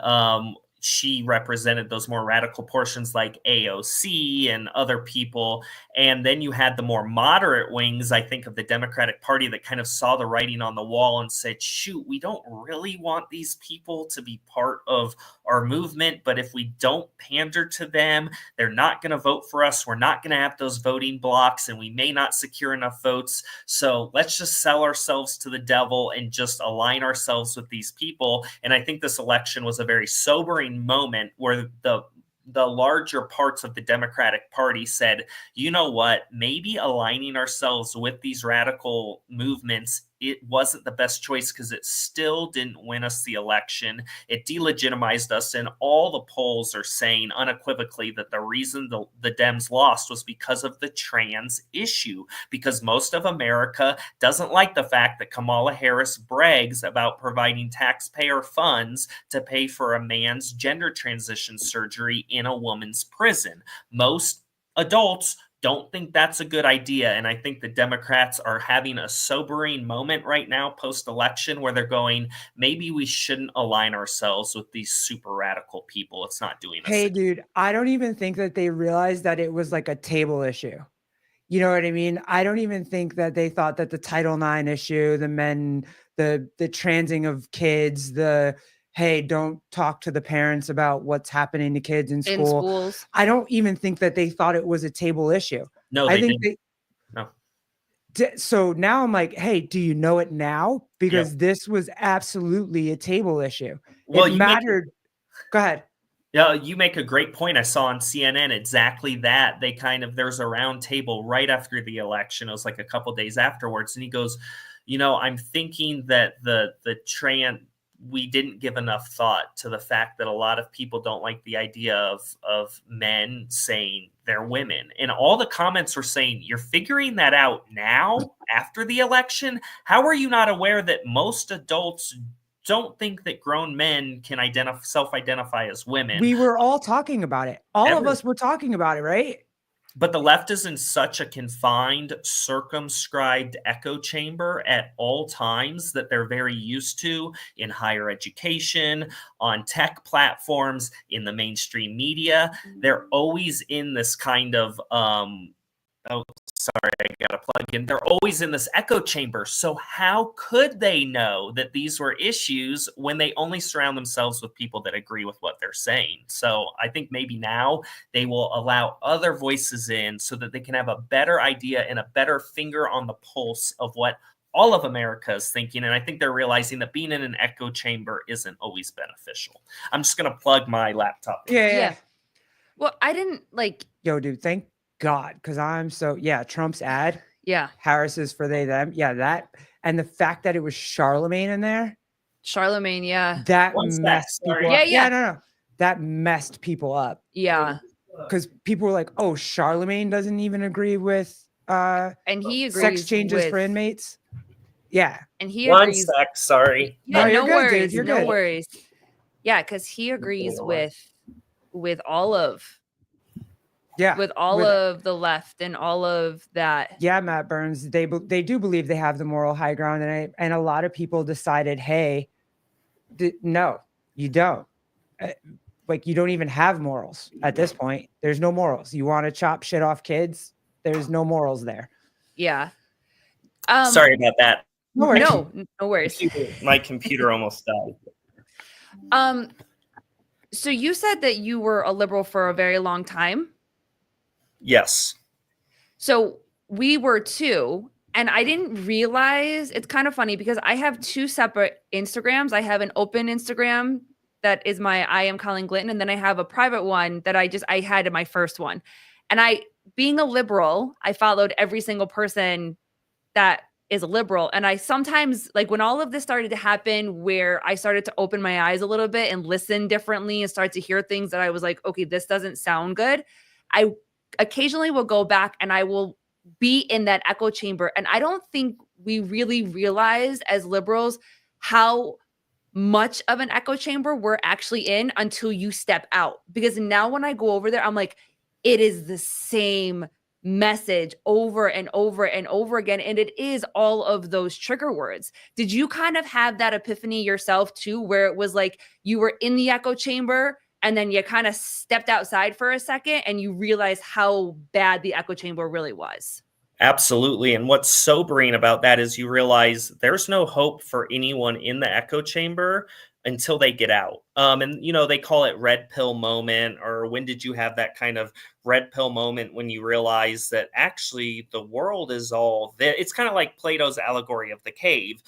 she represented those more radical portions like AOC and other people. And then you had the more moderate wings, I think, of the Democratic Party that kind of saw the writing on the wall and said, shoot, we don't really want these people to be part of our movement, but if we don't pander to them, they're not going to vote for us. We're not going to have those voting blocks, and we may not secure enough votes. So let's just sell ourselves to the devil and just align ourselves with these people. And I think this election was a very sobering moment where the larger parts of the Democratic Party said, you know what, maybe aligning ourselves with these radical movements, it wasn't the best choice because it still didn't win us the election. It delegitimized us, and all the polls are saying unequivocally that the reason the Dems lost was because of the trans issue, because most of America doesn't like the fact that Kamala Harris brags about providing taxpayer funds to pay for a man's gender transition surgery in a woman's prison. Most adults don't think that's a good idea. And I think the Democrats are having a sobering moment right now post-election where they're going, maybe we shouldn't align ourselves with these super radical people. It's not doing us. Hey, dude, I don't even think that they realized that it was like a table issue. You know what I mean? I don't even think that they thought that the Title IX issue, the men, the transing of kids, the hey, don't talk to the parents about what's happening to kids in In school. schools. I don't even think that they thought it was a table issue. No, I they think didn't. No. So now I'm like, hey, do you know it now? Because this was absolutely a table issue. Well, It mattered. Go ahead. Yeah, you make a great point. I saw on CNN exactly that. There's a round table right after the election. It was like a couple days afterwards. And he goes, I'm thinking that we didn't give enough thought to the fact that a lot of people don't like the idea of men saying they're women. And all the comments were saying, you're figuring that out now after the election? How are you not aware that most adults don't think that grown men can self-identify as women? We were all talking about it. All of us were talking about it, right? But the left is in such a confined, circumscribed echo chamber at all times that they're very used to in higher education, on tech platforms, in the mainstream media. They're always in this kind of sorry, I got to plug in. They're always in this echo chamber. So how could they know that these were issues when they only surround themselves with people that agree with what they're saying? So I think maybe now they will allow other voices in so that they can have a better idea and a better finger on the pulse of what all of America is thinking. And I think they're realizing that being in an echo chamber isn't always beneficial. I'm just going to plug my laptop. Yeah. Well, I didn't Yo, dude, thank God, because I'm so Trump's ad. Yeah. Harris is for they, them. Yeah, that. And the fact that it was Charlemagne in there. Charlemagne, yeah. That messed people up. Yeah. No. That messed people up. Yeah. Because people were like, oh, Charlemagne doesn't even agree with and he agrees sex changes for inmates. Yeah. And he agrees. 1 sec, sorry. Yeah, no worries. Dude, you're no good. worries. Yeah, because he agrees with all of of the left and all of that. Yeah, Matt Burns, they do believe they have the moral high ground, and a lot of people decided, hey, no, you don't. Like, you don't even have morals at this point. There's no morals. You want to chop shit off kids? There's no morals there. Yeah. Sorry about that. No worries. No worries. My computer almost died. So you said that you were a liberal for a very long time. Yes. So we were too. And I didn't realize, it's kind of funny because I have two separate Instagrams. I have an open Instagram that is my I am Colleen Glinton, and then I have a private one that I had in my first one. And being a liberal, I followed every single person that is a liberal. And I sometimes, like, when all of this started to happen, where I started to open my eyes a little bit and listen differently and start to hear things that I was like, okay, this doesn't sound good. I occasionally will go back and I will be in that echo chamber. And I don't think we really realize as liberals how much of an echo chamber we're actually in until you step out. Because now when I go over there, I'm like, it is the same message over and over and over again. And it is all of those trigger words. Did you kind of have that epiphany yourself too, where it was like you were in the echo chamber and then you kind of stepped outside for a second and you realized how bad the echo chamber really was? Absolutely. And what's sobering about that is you realize there's no hope for anyone in the echo chamber until they get out. And, they call it red pill moment, or when did you have that kind of red pill moment when you realize that actually the world is all there? It's kind of like Plato's allegory of the cave.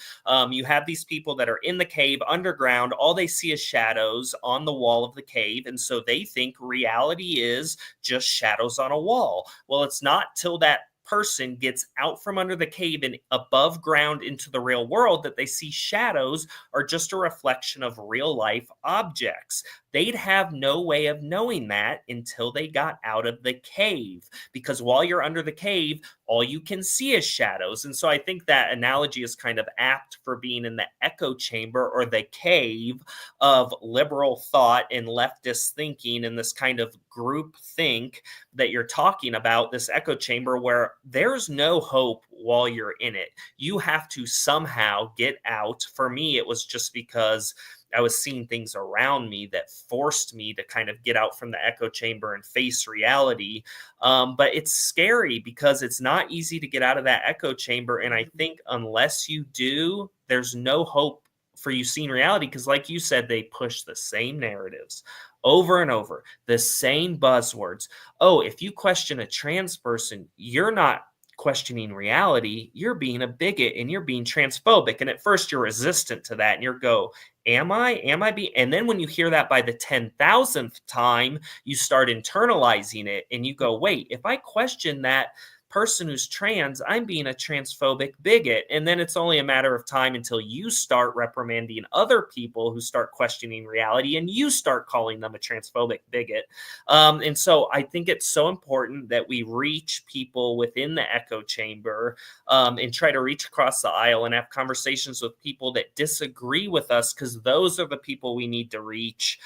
You have these people that are in the cave underground. All they see is shadows on the wall of the cave. And so they think reality is just shadows on a wall. Well, it's not till that person gets out from under the cave and above ground into the real world that they see shadows are just a reflection of real life objects. They'd have no way of knowing that until they got out of the cave, because while you're under the cave, all you can see is shadows. And so I think that analogy is kind of apt for being in the echo chamber or the cave of liberal thought and leftist thinking, and this kind of group think that you're talking about, this echo chamber where there's no hope while you're in it. You have to somehow get out. For me, it was just because I was seeing things around me that forced me to kind of get out from the echo chamber and face reality. But it's scary because it's not easy to get out of that echo chamber. And I think unless you do, there's no hope for you seeing reality. Because like you said, they push the same narratives over and over, the same buzzwords. Oh, if you question a trans person, you're not questioning reality, you're being a bigot and you're being transphobic. And at first you're resistant to that and you go, am I being, and then when you hear that by the 10,000th time, you start internalizing it and you go, wait, if I question that person who's trans, I'm being a transphobic bigot. And then it's only a matter of time until you start reprimanding other people who start questioning reality and you start calling them a transphobic bigot. And so I think it's so important that we reach people within the echo chamber and try to reach across the aisle and have conversations with people that disagree with us, because those are the people we need to reach.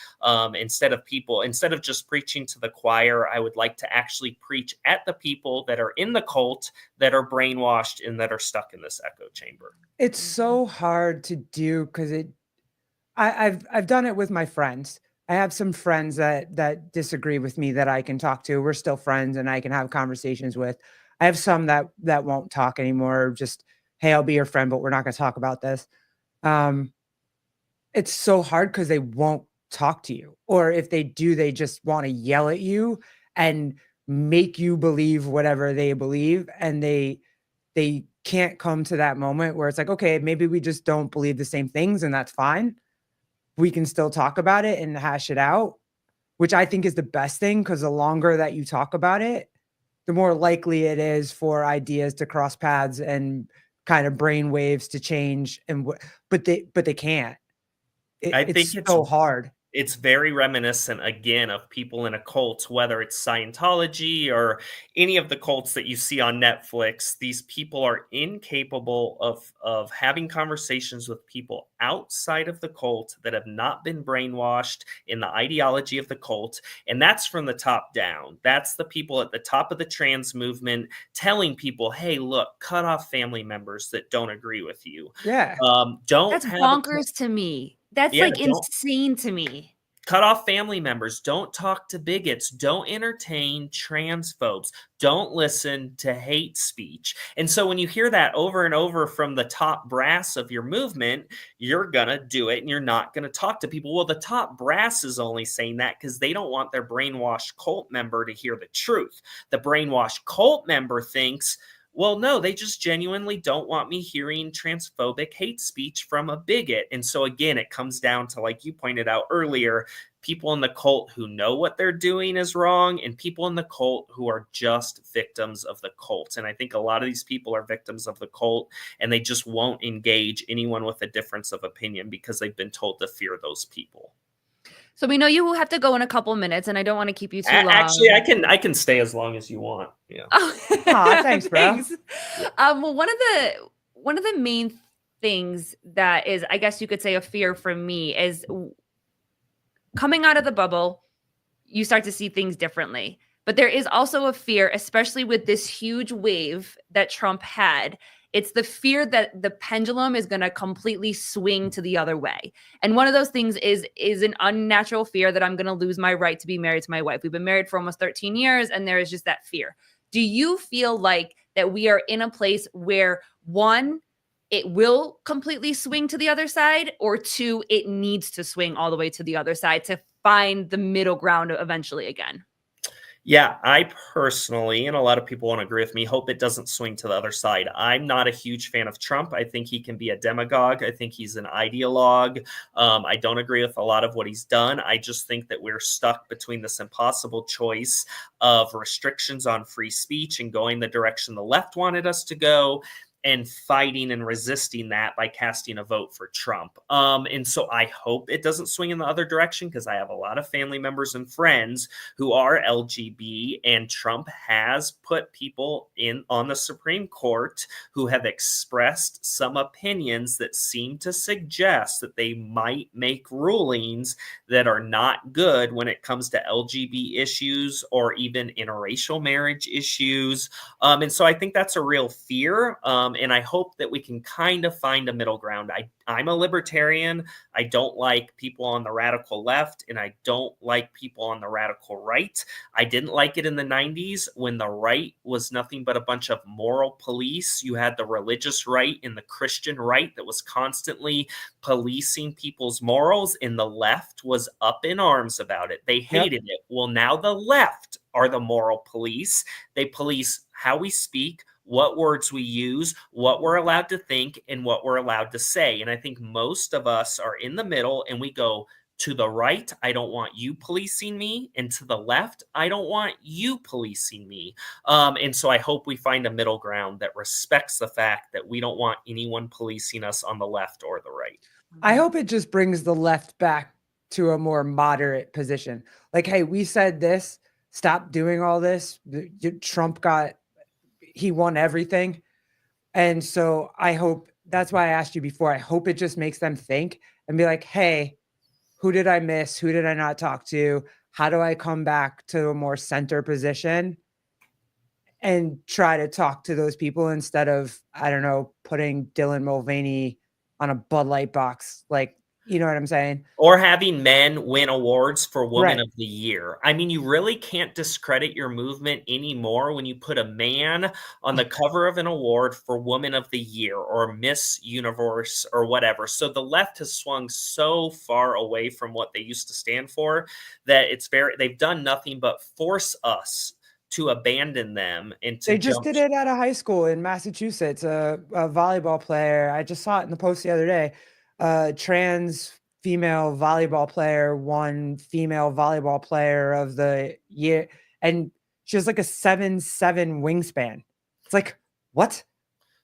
Instead of just preaching to the choir, I would like to actually preach at the people that are in the cult, that are brainwashed and that are stuck in this echo chamber. It's so hard to do because I've done it with my friends. I have some friends that disagree with me that I can talk to. We're still friends and I can have conversations with. I have some that won't talk anymore. Just, hey, I'll be your friend, but we're not going to talk about this. It's so hard because they won't talk to you, or if they do, they just want to yell at you and make you believe whatever they believe, and they can't come to that moment where it's like, okay, maybe we just don't believe the same things, and that's fine. We can still talk about it and hash it out, which I think is the best thing, because the longer that you talk about it, the more likely it is for ideas to cross paths and kind of brain waves to change. But they can't. I think It's so hard. It's very reminiscent again of people in a cult, whether it's Scientology or any of the cults that you see on Netflix. These people are incapable of having conversations with people outside of the cult that have not been brainwashed in the ideology of the cult. And that's from the top down. That's the people at the top of the trans movement telling people, hey, look, cut off family members that don't agree with you. Yeah. Don't That's have bonkers to me. That's Yeah, like don't insane to me. cut off family members. Don't talk to bigots. Don't entertain transphobes. Don't listen to hate speech. And so when you hear that over and over from the top brass of your movement, you're going to do it and you're not going to talk to people. Well, the top brass is only saying that because they don't want their brainwashed cult member to hear the truth. The brainwashed cult member thinks, Well, no, they just genuinely don't want me hearing transphobic hate speech from a bigot. And so, again, it comes down to, like you pointed out earlier, people in the cult who know what they're doing is wrong, and people in the cult who are just victims of the cult. And I think a lot of these people are victims of the cult, and they just won't engage anyone with a difference of opinion because they've been told to fear those people. So we know you have to go in a couple minutes, and I don't want to keep you too long. Actually, I can stay as long as you want. Yeah. Oh, Aw, thanks, bro. thanks. Well, one of the main things that is, I guess you could say, a fear for me is coming out of the bubble. You start to see things differently, but there is also a fear, especially with this huge wave that Trump had. It's the fear that the pendulum is going to completely swing to the other way. And one of those things is an unnatural fear that I'm going to lose my right to be married to my wife. We've been married for almost 13 years, and there is just that fear. Do you feel like that we are in a place where, one, it will completely swing to the other side, or two, it needs to swing all the way to the other side to find the middle ground eventually again? Yeah, I personally, and a lot of people won't agree with me, hope it doesn't swing to the other side. I'm not a huge fan of Trump. I think he can be a demagogue. I think he's an ideologue. I don't agree with a lot of what he's done. I just think that we're stuck between this impossible choice of restrictions on free speech and going the direction the left wanted us to go, and fighting and resisting that by casting a vote for Trump. And so I hope it doesn't swing in the other direction, because I have a lot of family members and friends who are LGB, and Trump has put people in on the Supreme Court who have expressed some opinions that seem to suggest that they might make rulings that are not good when it comes to LGB issues or even interracial marriage issues. And so I think that's a real fear. And I hope that we can kind of find a middle ground. I'm a libertarian. I don't like people on the radical left, and I don't like people on the radical right. I didn't like it in the 90s when the right was nothing but a bunch of moral police. You had the religious right and the Christian right that was constantly policing people's morals, and the left was up in arms about it. They hated it. Well, now the left are the moral police. They police how we speak, what words we use, what we're allowed to think, and what we're allowed to say. And I think most of us are in the middle, and we go, to the right, I don't want you policing me, and to the left, I don't want you policing me. And so I hope we find a middle ground that respects the fact that we don't want anyone policing us on the left or the right. I hope it just brings the left back to a more moderate position. Like, hey, we said this, stop doing all this. Trump he won everything. And so I hope, that's why I asked you before, I hope it just makes them think and be like, hey, who did I miss? Who did I not talk to? How do I come back to a more center position and try to talk to those people instead of, I don't know, putting Dylan Mulvaney on a Bud Light box? Like, you know what I'm saying? Or having men win awards for Woman Right. of the Year. I mean, you really can't discredit your movement anymore when you put a man on the cover of an award for Woman of the Year or Miss Universe or whatever. So the left has swung so far away from what they used to stand for that they've done nothing but force us to abandon them and to They just jump. did it at a high school in Massachusetts. A volleyball player, I just saw it in the post the other day. Trans female volleyball player won female volleyball player of the year, and she has like a 7'7" wingspan. It's like, what?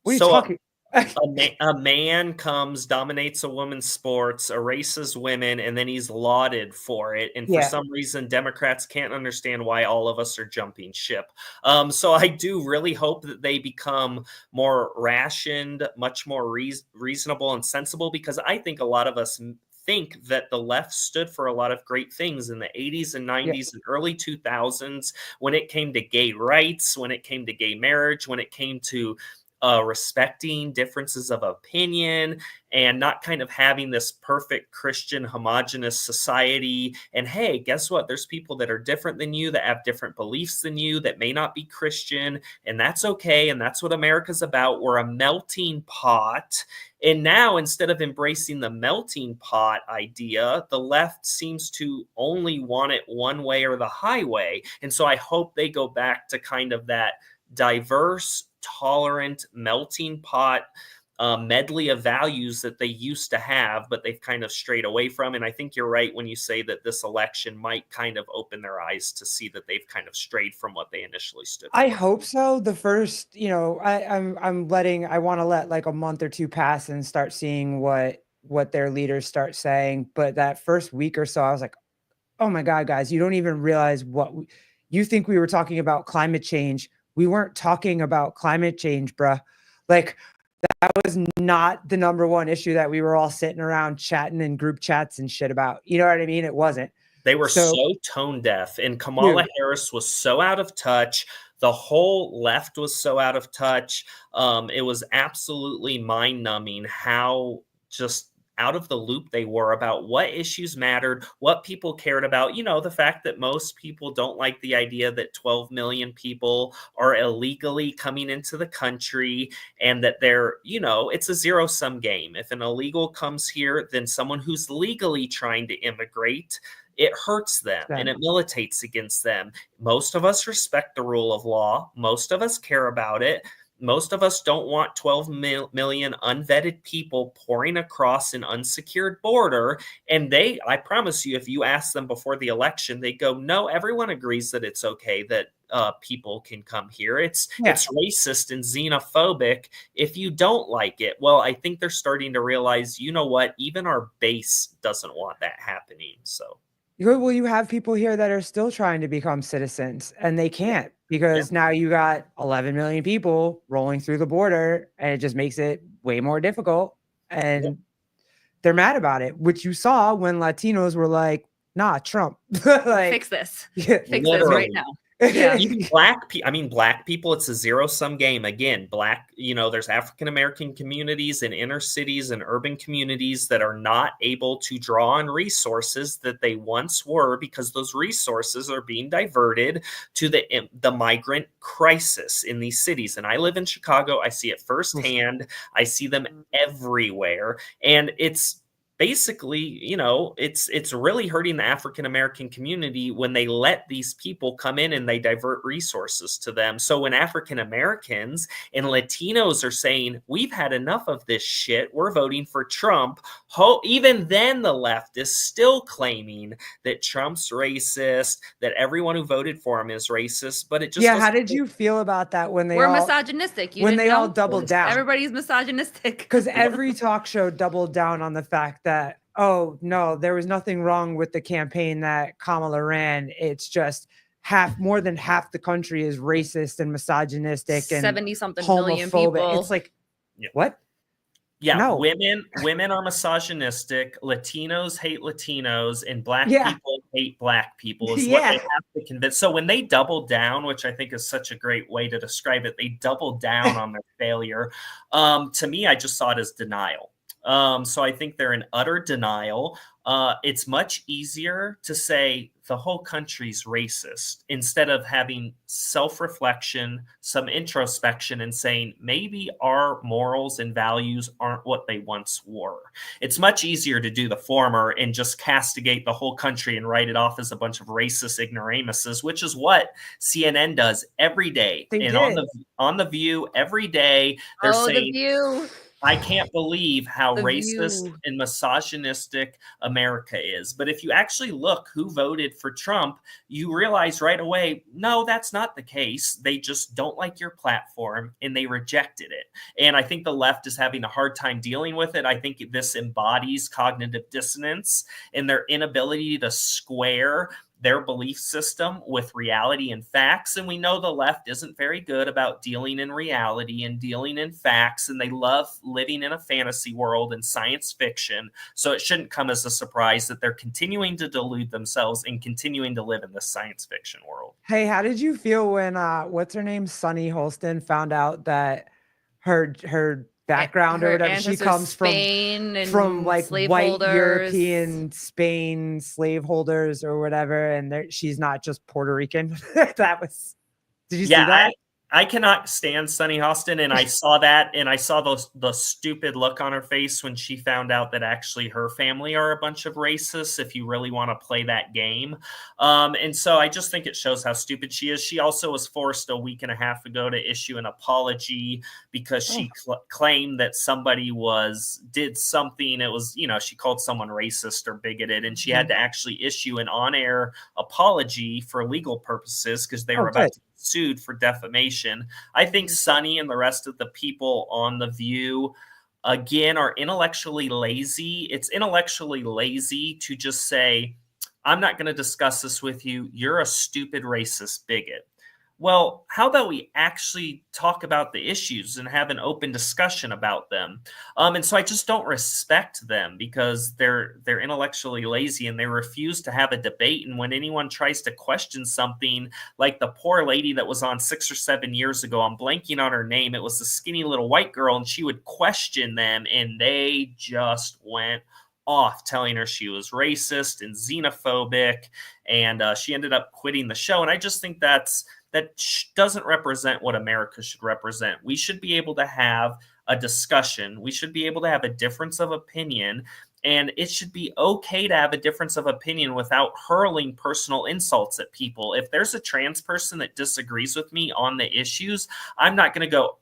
What are you So talking? a man comes, dominates a woman's sports, erases women, and then he's lauded for it. And for Yeah. some reason, Democrats can't understand why all of us are jumping ship. So I do really hope that they become more rationed, much more reasonable and sensible, because I think a lot of us think that the left stood for a lot of great things in the 80s and 90s and early 2000s when it came to gay rights, when it came to gay marriage, when it came to respecting differences of opinion and not kind of having this perfect Christian homogenous society. And hey, guess what? There's people that are different than you, that have different beliefs than you, that may not be Christian, and that's okay. And that's what America's about. We're a melting pot. And now, instead of embracing the melting pot idea, the left seems to only want it one way or the highway. And so I hope they go back to kind of that diverse, tolerant melting pot medley of values that they used to have, but they've kind of strayed away from. And I think you're right when you say that this election might kind of open their eyes to see that they've kind of strayed from what they initially stood for. I hope so. The first, I want to let like a month or two pass and start seeing what their leaders start saying. But that first week or so, I was like, oh my God, guys, you don't even realize you think we were talking about climate change. We weren't talking about climate change, bruh. Like, that was not the number one issue that we were all sitting around chatting in group chats and shit about. You know what I mean? It wasn't. They were so tone deaf, and Kamala Harris was so out of touch. The whole left was so out of touch. It was absolutely mind-numbing how just out of the loop they were about what issues mattered, what people cared about. You know, the fact that most people don't like the idea that 12 million people are illegally coming into the country, and that they're, it's a zero-sum game. If an illegal comes here, then someone who's legally trying to immigrate, it hurts them and it militates against them. Most of us respect the rule of law. Most of us care about it. Most of us don't want 12 million unvetted people pouring across an unsecured border. And I promise you, if you ask them before the election, they go, no, everyone agrees that it's okay that people can come here. It's racist and xenophobic if you don't like it. Well, I think they're starting to realize, you know what, even our base doesn't want that happening. So. Well, you have people here that are still trying to become citizens and they can't because now you got 11 million people rolling through the border and it just makes it way more difficult. And they're mad about it, which you saw when Latinos were like, nah, Trump. Like, fix this. Fix this right now. Yeah. Even black people, it's a zero-sum game. Again, there's African-American communities in inner cities and urban communities that are not able to draw on resources that they once were because those resources are being diverted to the migrant crisis in these cities. And I live in Chicago. I see it firsthand. I see them everywhere. And it's basically, it's really hurting the African-American community when they let these people come in and they divert resources to them. So when African-Americans and Latinos are saying, we've had enough of this shit, we're voting for Trump, even then the left is still claiming that Trump's racist, that everyone who voted for him is racist, but it just how did you feel about that when we're misogynistic? When they all doubled down? Everybody's misogynistic. Because every talk show doubled down on the fact that, oh no, there was nothing wrong with the campaign that Kamala ran. It's just more than half the country is racist and misogynistic and 70-something million people. It's like, what? Yeah, no. Women are misogynistic. Latinos hate Latinos, and black people hate black people. Is what they have to convince. So when they double down, which I think is such a great way to describe it, they double down on their failure. To me, I just saw it as denial. So I think they're in utter denial. It's much easier to say the whole country's racist instead of having self-reflection, some introspection, and saying maybe our morals and values aren't what they once were. It's much easier to do the former and just castigate the whole country and write it off as a bunch of racist ignoramuses, which is what CNN does every day. On the View every day, they're saying, The View. I can't believe how racist and misogynistic America is. But if you actually look who voted for Trump, you realize right away, no, that's not the case. They just don't like your platform and they rejected it. And I think the left is having a hard time dealing with it. I think this embodies cognitive dissonance and their inability to square their belief system with reality and facts. And we know the left isn't very good about dealing in reality and dealing in facts, and they love living in a fantasy world and science fiction. So it shouldn't come as a surprise that they're continuing to delude themselves and continuing to live in this science fiction world. Hey, how did you feel when what's her name, Sunny Holston, found out that her background or whatever, she comes from like white European Spain slaveholders or whatever, and she's not just Puerto Rican? Did you see that? I cannot stand Sunny Hostin, and I saw that, and I saw the stupid look on her face when she found out that actually her family are a bunch of racists. If you really want to play that game, and so I just think it shows how stupid she is. She also was forced a week and a half ago to issue an apology because she claimed that somebody did something. It was, she called someone racist or bigoted, and she had to actually issue an on-air apology for legal purposes because they were about to be sued for defamation. I think Sunny and the rest of the people on The View, again, are intellectually lazy. It's intellectually lazy to just say, I'm not going to discuss this with you. You're a stupid racist bigot. Well, how about we actually talk about the issues and have an open discussion about them? And so I just don't respect them because they're intellectually lazy and they refuse to have a debate. And when anyone tries to question something, like the poor lady that was on 6 or 7 years ago, I'm blanking on her name. It was the skinny little white girl, and she would question them, and they just went off telling her she was racist and xenophobic, and she ended up quitting the show. And I just think that doesn't represent what America should represent. We should be able to have a discussion. We should be able to have a difference of opinion, and it should be okay to have a difference of opinion without hurling personal insults at people. If there's a trans person that disagrees with me on the issues, I'm not going to go,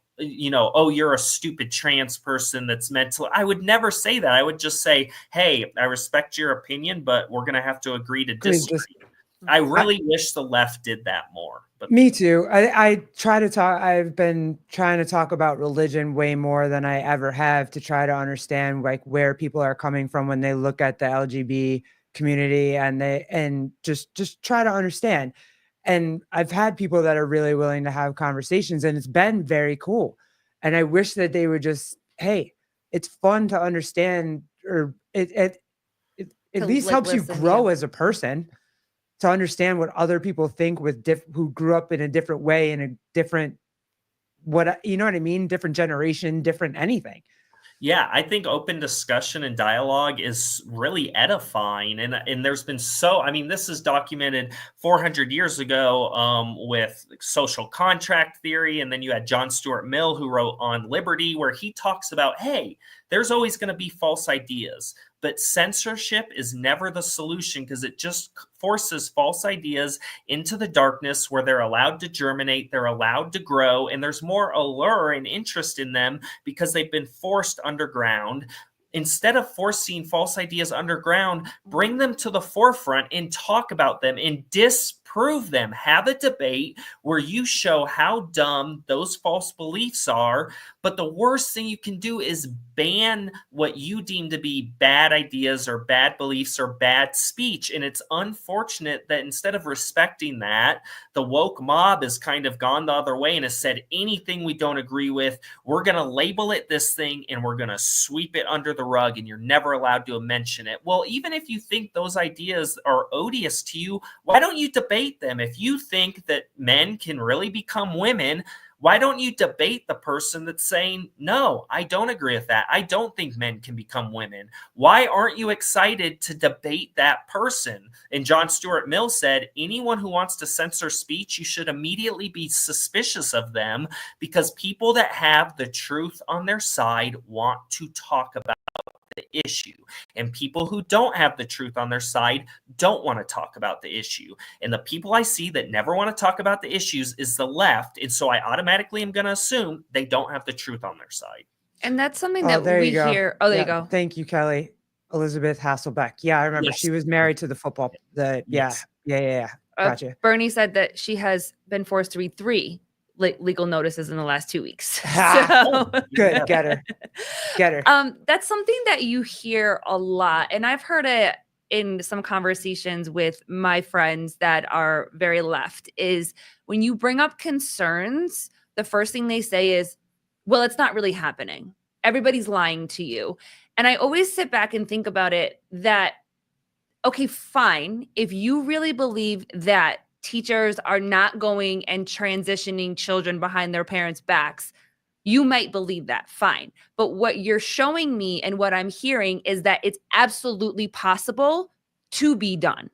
oh, you're a stupid trans person that's mental. I would never say that. I would just say, hey, I respect your opinion, but we're going to have to agree to disagree. I really wish the left did that more. But me too. I try to talk. I've been trying to talk about religion way more than I ever have to try to understand like where people are coming from when they look at the LGBT community, and just try to understand. And I've had people that are really willing to have conversations, and it's been very cool. And I wish that they would just, hey, it's fun to understand, or it at least helps you grow as a person, to understand what other people think who grew up in a different way, in a different, you know what I mean? Different generation, different anything. Yeah, I think open discussion and dialogue is really edifying. And there's been this is documented 400 years ago with social contract theory. And then you had John Stuart Mill, who wrote On Liberty, where he talks about, hey, there's always going to be false ideas. But censorship is never the solution because it just forces false ideas into the darkness where they're allowed to germinate, they're allowed to grow, and there's more allure and interest in them because they've been forced underground. Instead of forcing false ideas underground, bring them to the forefront and talk about them and disprove them. Have a debate where you show how dumb those false beliefs are. But the worst thing you can do is ban what you deem to be bad ideas or bad beliefs or bad speech. And it's unfortunate that instead of respecting that, the woke mob has kind of gone the other way and has said anything we don't agree with, we're going to label it this thing and we're going to sweep it under the rug and you're never allowed to mention it. Well, even if you think those ideas are odious to you, why don't you debate them? If you think that men can really become women, why don't you debate the person that's saying, no, I don't agree with that. I don't think men can become women. Why aren't you excited to debate that person? And John Stuart Mill said, anyone who wants to censor speech, you should immediately be suspicious of them because people that have the truth on their side want to talk about the issue, and people who don't have the truth on their side don't want to talk about the issue. And the people I see that never want to talk about the issues is the left, and so I automatically am going to assume they don't have the truth on their side. And that's something that we hear. Oh, there you go. Thank you, Kelly. Elizabeth Hasselbeck. Yeah, I remember. Yes. She was married to the football. Yes. Yeah. Gotcha. Bernie said that she has been forced to read 3 legal notices in the last 2 weeks. So good. Get her. That's something that you hear a lot. And I've heard it in some conversations with my friends that are very left, is when you bring up concerns, the first thing they say is, well, it's not really happening. Everybody's lying to you. And I always sit back and think about it that, okay, fine. If you really believe that teachers are not going and transitioning children behind their parents' backs, you might believe that, fine. But what you're showing me and what I'm hearing is that it's absolutely possible to be done.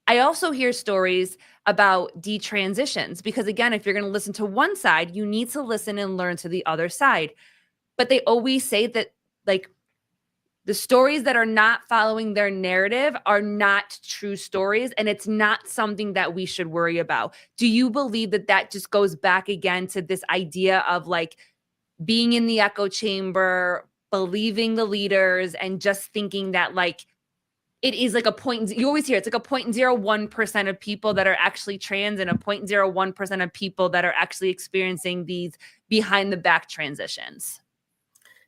I also hear stories about detransitions, because again, if you're going to listen to one side, you need to listen and learn to the other side. But they always say that like the stories that are not following their narrative are not true stories, and it's not something that we should worry about. Do you believe that that just goes back again to this idea of like being in the echo chamber, believing the leaders, and just thinking that like it is like a point, you always hear it's like a 0.01% of people that are actually trans and a 0.01% of people that are actually experiencing these behind the back transitions?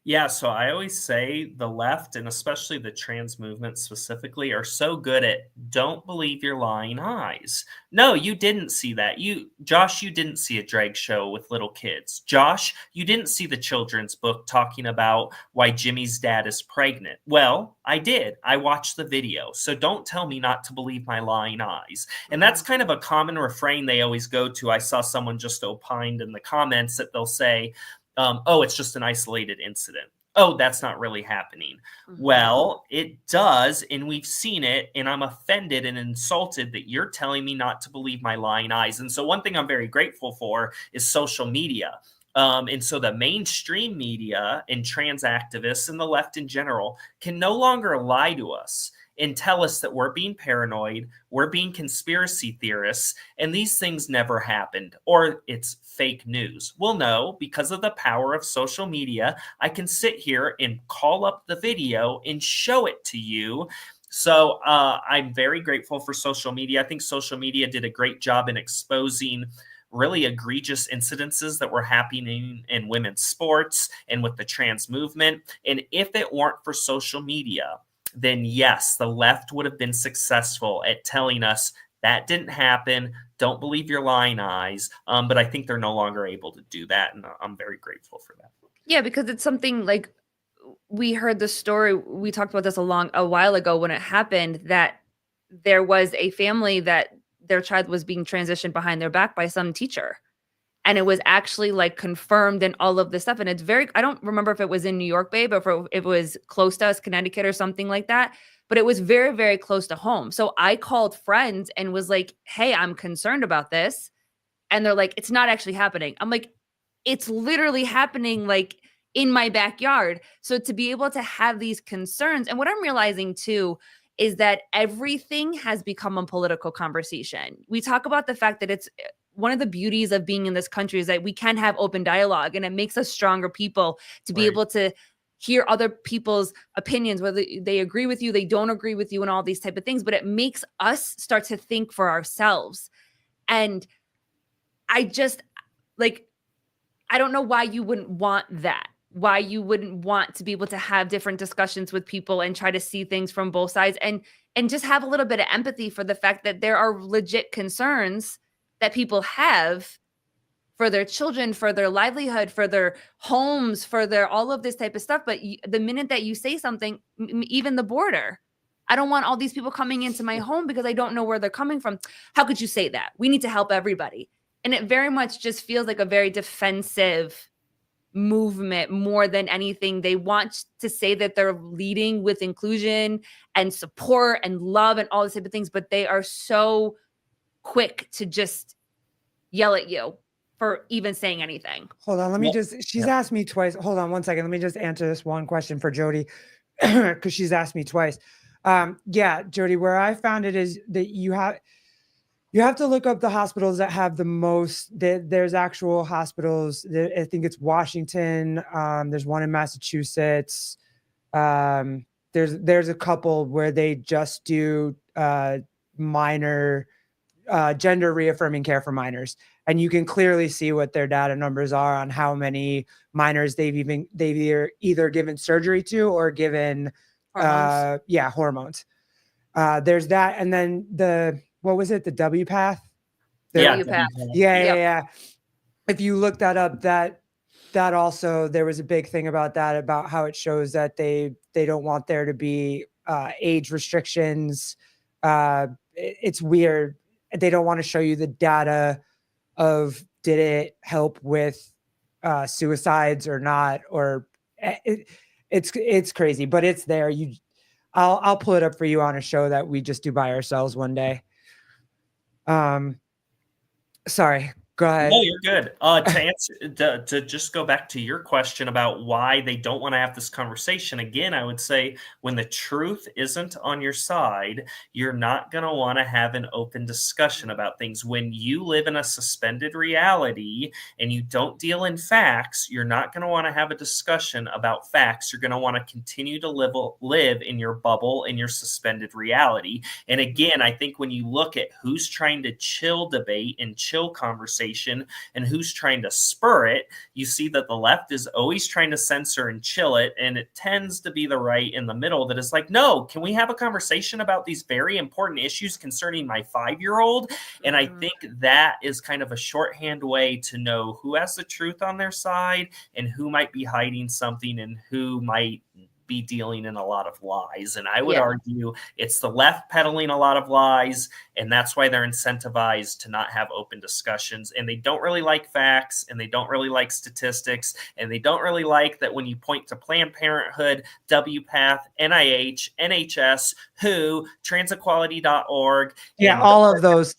Yeah, so I always say the left, and especially the trans movement specifically, are so good at don't believe your lying eyes. No, you didn't see that. Josh, you didn't see a drag show with little kids. Josh, you didn't see the children's book talking about why Jimmy's dad is pregnant. Well, I did. I watched the video. So don't tell me not to believe my lying eyes. And that's kind of a common refrain they always go to. I saw someone just opined in the comments that they'll say, oh, it's just an isolated incident. Oh, that's not really happening. Mm-hmm. Well, it does, and we've seen it, and I'm offended and insulted that you're telling me not to believe my lying eyes. And so one thing I'm very grateful for is social media. And so the mainstream media and trans activists and the left in general can no longer lie to us and tell us that we're being paranoid, we're being conspiracy theorists, and these things never happened, or it's fake news. Well, no, because of the power of social media, I can sit here and call up the video and show it to you. So I'm very grateful for social media. I think social media did a great job in exposing really egregious incidences that were happening in women's sports and with the trans movement. And if it weren't for social media, then yes, the left would have been successful at telling us that didn't happen. Don't believe your lying eyes. But I think they're no longer able to do that. And I'm very grateful for that. Yeah, because it's something like we heard the story. We talked about this a while ago when it happened, that there was a family that their child was being transitioned behind their back by some teacher. And it was actually like confirmed and all of this stuff. And it's I don't remember if it was in New York, babe, or if it was close to us, Connecticut or something like that. But it was very, very close to home. So I called friends and was like, hey, I'm concerned about this. And they're like, it's not actually happening. I'm like, it's literally happening like in my backyard. So to be able to have these concerns, and what I'm realizing too, is that everything has become a political conversation. We talk about the fact that it's one of the beauties of being in this country is that we can have open dialogue, and it makes us stronger people to be able to hear other people's opinions, whether they agree with you, they don't agree with you, and all these type of things. But it makes us start to think for ourselves. And I just like, I don't know why you wouldn't want that. Why you wouldn't want to be able to have different discussions with people and try to see things from both sides, and just have a little bit of empathy for the fact that there are legit concerns that people have for their children, for their livelihood, for their homes, for their all of this type of stuff. But the minute that you say something, even the border, I don't want all these people coming into my home because I don't know where they're coming from. How could you say that? We need to help everybody. And it very much just feels like a very defensive movement more than anything. They want to say that they're leading with inclusion and support and love and all this type of things, but they are so quick to just yell at you for even saying anything. Hold on, let me she's asked me twice. Hold on one second. Let me just answer this one question for Jody, because she's asked me twice. Yeah, Jody, where I found it is that you have to look up the hospitals that have the most. There's actual hospitals. I think it's Washington. There's one in Massachusetts. There's a couple where they just do minor gender reaffirming care for minors, and you can clearly see what their data numbers are on how many minors they've either given surgery to or given hormones. There's that, and then what was it? The W path. Yeah. If you look that up, that also, there was a big thing about that, about how it shows that they don't want there to be age restrictions. It's weird. They don't want to show you the data of did it help with suicides or not, or it's crazy, but it's there. I'll pull it up for you on a show that we just do by ourselves one day. Sorry, go ahead. No, you're good. To answer, to just go back to your question about why they don't want to have this conversation again, I would say when the truth isn't on your side, you're not going to want to have an open discussion about things. When you live in a suspended reality and you don't deal in facts, you're not going to want to have a discussion about facts. You're going to want to continue to live in your bubble, in your suspended reality. And again, I think when you look at who's trying to chill debate and chill conversation and who's trying to spur it, you see that the left is always trying to censor and chill it. And it tends to be the right in the middle that is like, no, can we have a conversation about these very important issues concerning my 5-year-old? And I think that is kind of a shorthand way to know who has the truth on their side and who might be hiding something and who might be dealing in a lot of lies. And I would argue it's the left peddling a lot of lies, and that's why they're incentivized to not have open discussions. And they don't really like facts, and they don't really like statistics, and they don't really like that when you point to Planned Parenthood, WPATH, NIH, NHS, WHO, transequality.org. Yeah, all of those,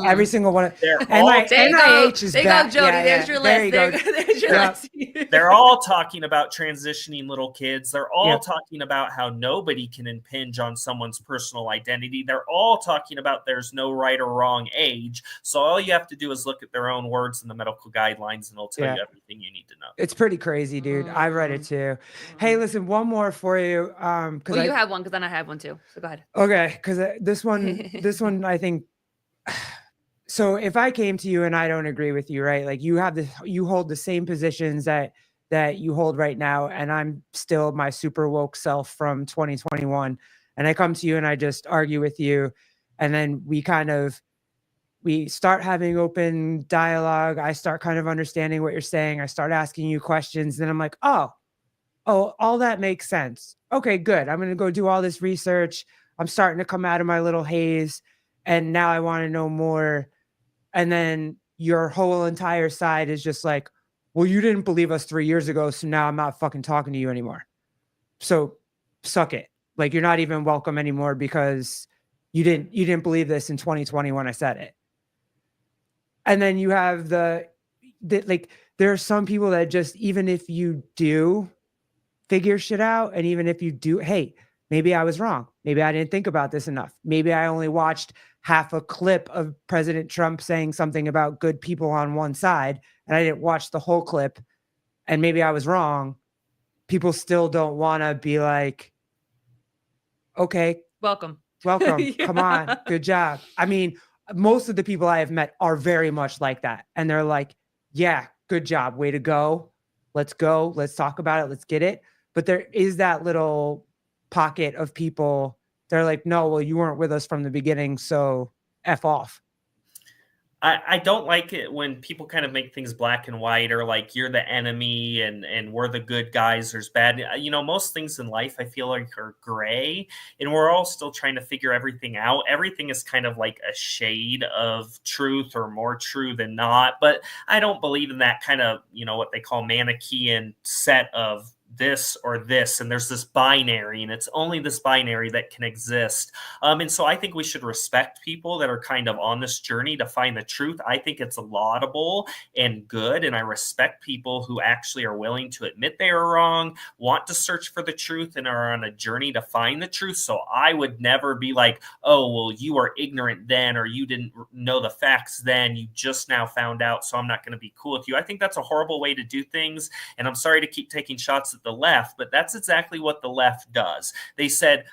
every single one. NIH is there you back. go, Jody. There's your list. There's your list. They're all talking about transitioning little kids. They're all talking about how nobody can impinge on someone's personal identity. They're all talking about there's no right or wrong age. So all you have to do is look at their own words in the medical guidelines, and they'll tell you everything you need to know. It's pretty crazy, dude. I read it too. Hey, listen, one more for you. Well, you have one because then I have one too. So go ahead. Okay, because this one, I think. So if I came to you and I don't agree with you, right? Like you hold the same positions that you hold right now, and I'm still my super woke self from 2021. And I come to you and I just argue with you, and then we start having open dialogue. I start kind of understanding what you're saying. I start asking you questions. Then I'm like, oh, all that makes sense. Okay, good. I'm going to go do all this research. I'm starting to come out of my little haze, and now I want to know more. And then your whole entire side is just like, well, you didn't believe us 3 years ago, so now I'm not fucking talking to you anymore. So suck it. Like you're not even welcome anymore because you didn't believe this in 2020 when I said it. And then you have like there are some people that just, even if you do figure shit out, and even if you do, hey, maybe I was wrong. Maybe I didn't think about this enough. Maybe I only watched half a clip of President Trump saying something about good people on one side, and I didn't watch the whole clip, and maybe I was wrong. People still don't want to be like, okay, welcome. Come on, good job. I mean, most of the people I have met are very much like that. And they're like, yeah, good job. Way to go. Let's go. Let's talk about it. Let's get it. But there is that little pocket of people. They're like, no, well, you weren't with us from the beginning. So F off. I don't like it when people kind of make things black and white, or like you're the enemy and we're the good guys. There's bad. You know, most things in life I feel like are gray, and we're all still trying to figure everything out. Everything is kind of like a shade of truth or more true than not. But I don't believe in that kind of, you know, what they call Manichaean set of this or this, and there's this binary, and it's only this binary that can exist. And so I think we should respect people that are kind of on this journey to find the truth. I think it's laudable and good, and I respect people who actually are willing to admit they are wrong, want to search for the truth, and are on a journey to find the truth. So I would never be like, oh, well, you were ignorant then, or you didn't know the facts then, you just now found out, so I'm not going to be cool with you. I think that's a horrible way to do things, and I'm sorry to keep taking shots at the left, but that's exactly what the left does. They said,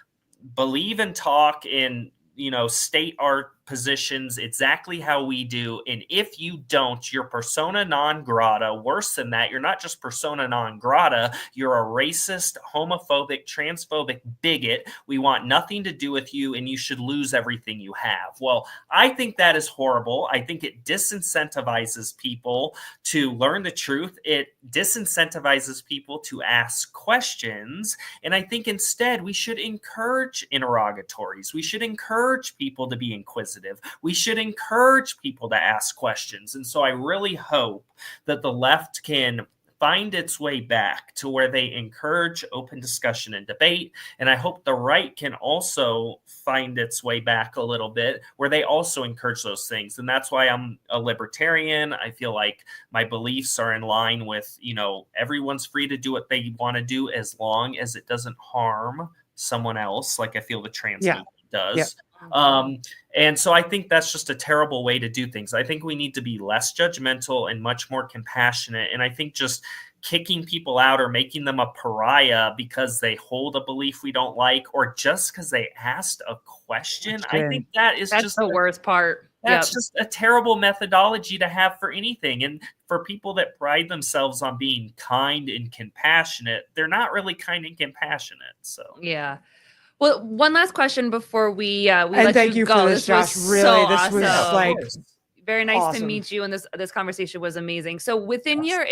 believe and talk in, you know, state our positions exactly how we do, and if you don't, you're persona non grata. Worse than that, you're not just persona non grata, you're a racist, homophobic, transphobic bigot. We want nothing to do with you, and you should lose everything you have. Well, I think that is horrible. I think it disincentivizes people to learn the truth. It disincentivizes people to ask questions, and I think instead we should encourage interrogatories. We should encourage people to be inquisitive. We should encourage people to ask questions. And so I really hope that the left can find its way back to where they encourage open discussion and debate. And I hope the right can also find its way back a little bit where they also encourage those things. And that's why I'm a libertarian. I feel like my beliefs are in line with, everyone's free to do what they want to do as long as it doesn't harm someone else. Like I feel the trans movement does. And so I think that's just a terrible way to do things. I think we need to be less judgmental and much more compassionate. And I think just kicking people out or making them a pariah because they hold a belief we don't like, or just because they asked a question, I think that's just the worst part. That's just a terrible methodology to have for anything. And for people that pride themselves on being kind and compassionate, they're not really kind and compassionate. So yeah. Well, one last question before we and let thank you you go. for this, Josh. Was Really, so this awesome. was like very nice awesome to meet you, and this conversation was amazing. So within your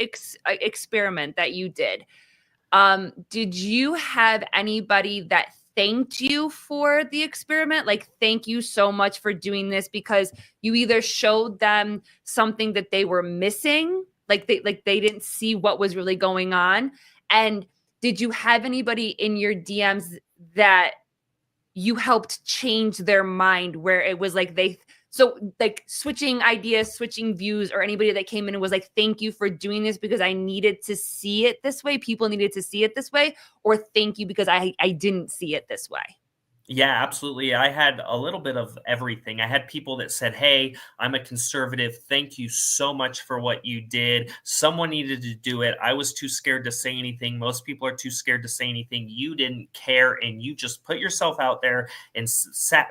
experiment that you did you have anybody that thanked you for the experiment? Like, thank you so much for doing this, because you either showed them something that they were missing, like they didn't see what was really going on. And did you have anybody in your DMs that you helped change their mind, where it was like switching ideas, switching views, or anybody that came in and was like, thank you for doing this because I needed to see it this way. People needed to see it this way, or thank you because I didn't see it this way? Yeah, absolutely. I had a little bit of everything. I had people that said, "Hey, I'm a conservative. Thank you so much for what you did. Someone needed to do it. I was too scared to say anything. Most people are too scared to say anything. You didn't care, and you just put yourself out there and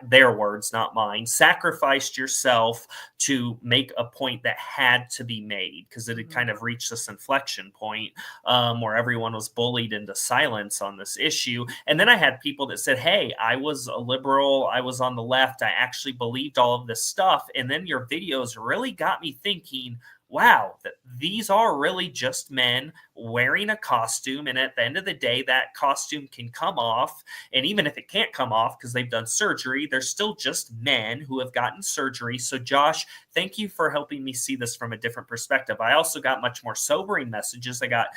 their words, not mine, sacrificed yourself to make a point that had to be made, because it had kind of reached this inflection point where everyone was bullied into silence on this issue." And then I had people that said, "Hey, I was a liberal. I was on the left. I actually believed all of this stuff. And then your videos really got me thinking, wow, these are really just men wearing a costume. And at the end of the day, that costume can come off. And even if it can't come off because they've done surgery, they're still just men who have gotten surgery. So Josh, thank you for helping me see this from a different perspective." I also got much more sobering messages. I got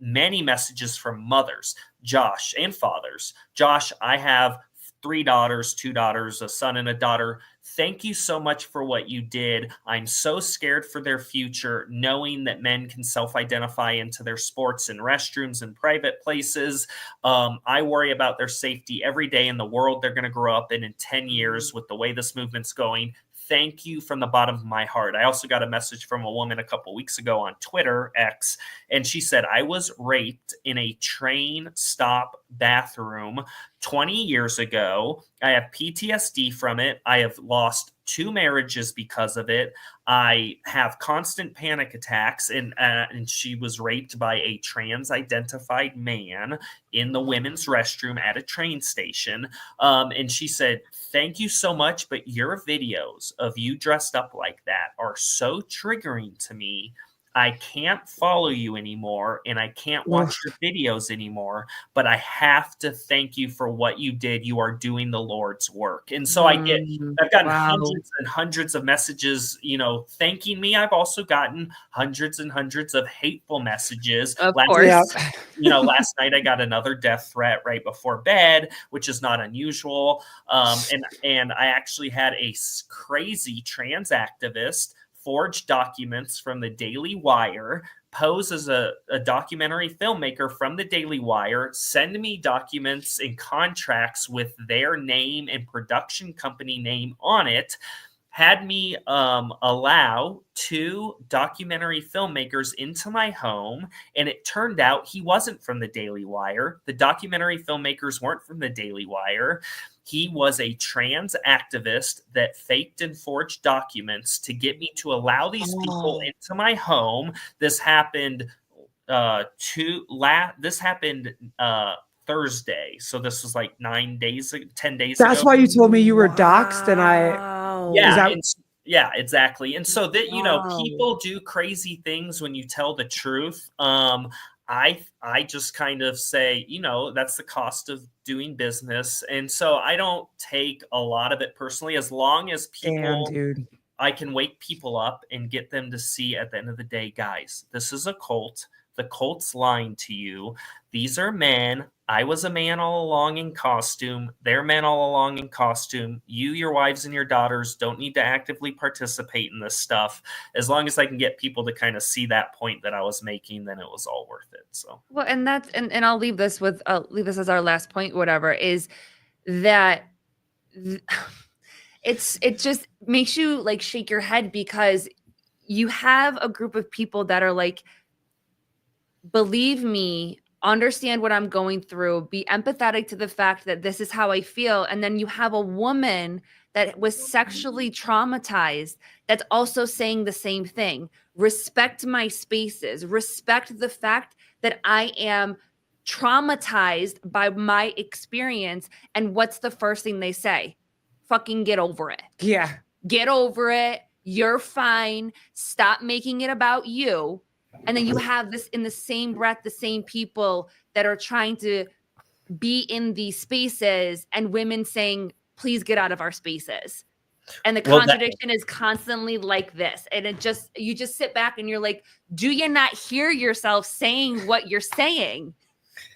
many messages from mothers, Josh, and fathers. Josh, I have 3 daughters, 2 daughters, a son and a daughter. Thank you so much for what you did. I'm so scared for their future, knowing that men can self-identify into their sports and restrooms and private places. I worry about their safety every day in the world they're going to grow up in 10 years with the way this movement's going. Thank you from the bottom of my heart. I also got a message from a woman a couple weeks ago on Twitter, X, and she said, "I was raped in a train stop bathroom 20 years ago. I have PTSD from it. I have lost 2 marriages because of it. I have constant panic attacks." And she was raped by a trans-identified man in the women's restroom at a train station. And she said, "Thank you so much, but your videos of you dressed up like that are so triggering to me. I can't follow you anymore, and I can't watch your videos anymore, but I have to thank you for what you did. You are doing the Lord's work." And so I've gotten hundreds and hundreds of messages, thanking me. I've also gotten hundreds and hundreds of hateful messages. Of course. Last night I got another death threat right before bed, which is not unusual. And I actually had a crazy trans activist forge documents from the Daily Wire, pose as a documentary filmmaker from the Daily Wire, send me documents and contracts with their name and production company name on it, had me allow 2 documentary filmmakers into my home. And it turned out he wasn't from the Daily Wire. The documentary filmmakers weren't from the Daily Wire. He was a trans activist that faked and forged documents to get me to allow these people into my home. This happened Thursday. So this was like 10 days ago. That's why you told me you were doxxed, and yeah, exactly. And so that, people do crazy things when you tell the truth. I just kind of say, that's the cost of doing business. And so I don't take a lot of it personally, as long as I can wake people up and get them to see at the end of the day, guys, this is a cult. the cult's lying to you. These are men. I was a man all along in costume. They're men all along in costume. You, your wives, and your daughters don't need to actively participate in this stuff. As long as I can get people to kind of see that point that I was making, then it was all worth it. So, well, and that's and I'll leave this as our last point, whatever, is that it just makes you like shake your head, because you have a group of people that are like, believe me, understand what I'm going through, be empathetic to the fact that this is how I feel. And then you have a woman that was sexually traumatized that's also saying the same thing. Respect my spaces, respect the fact that I am traumatized by my experience. And what's the first thing they say? Fucking get over it. Yeah. Get over it. You're fine. Stop making it about you. And then you have this in the same breath, the same people that are trying to be in these spaces, and women saying, please get out of our spaces. And the contradiction is constantly like this. And you just sit back and you're like, do you not hear yourself saying what you're saying?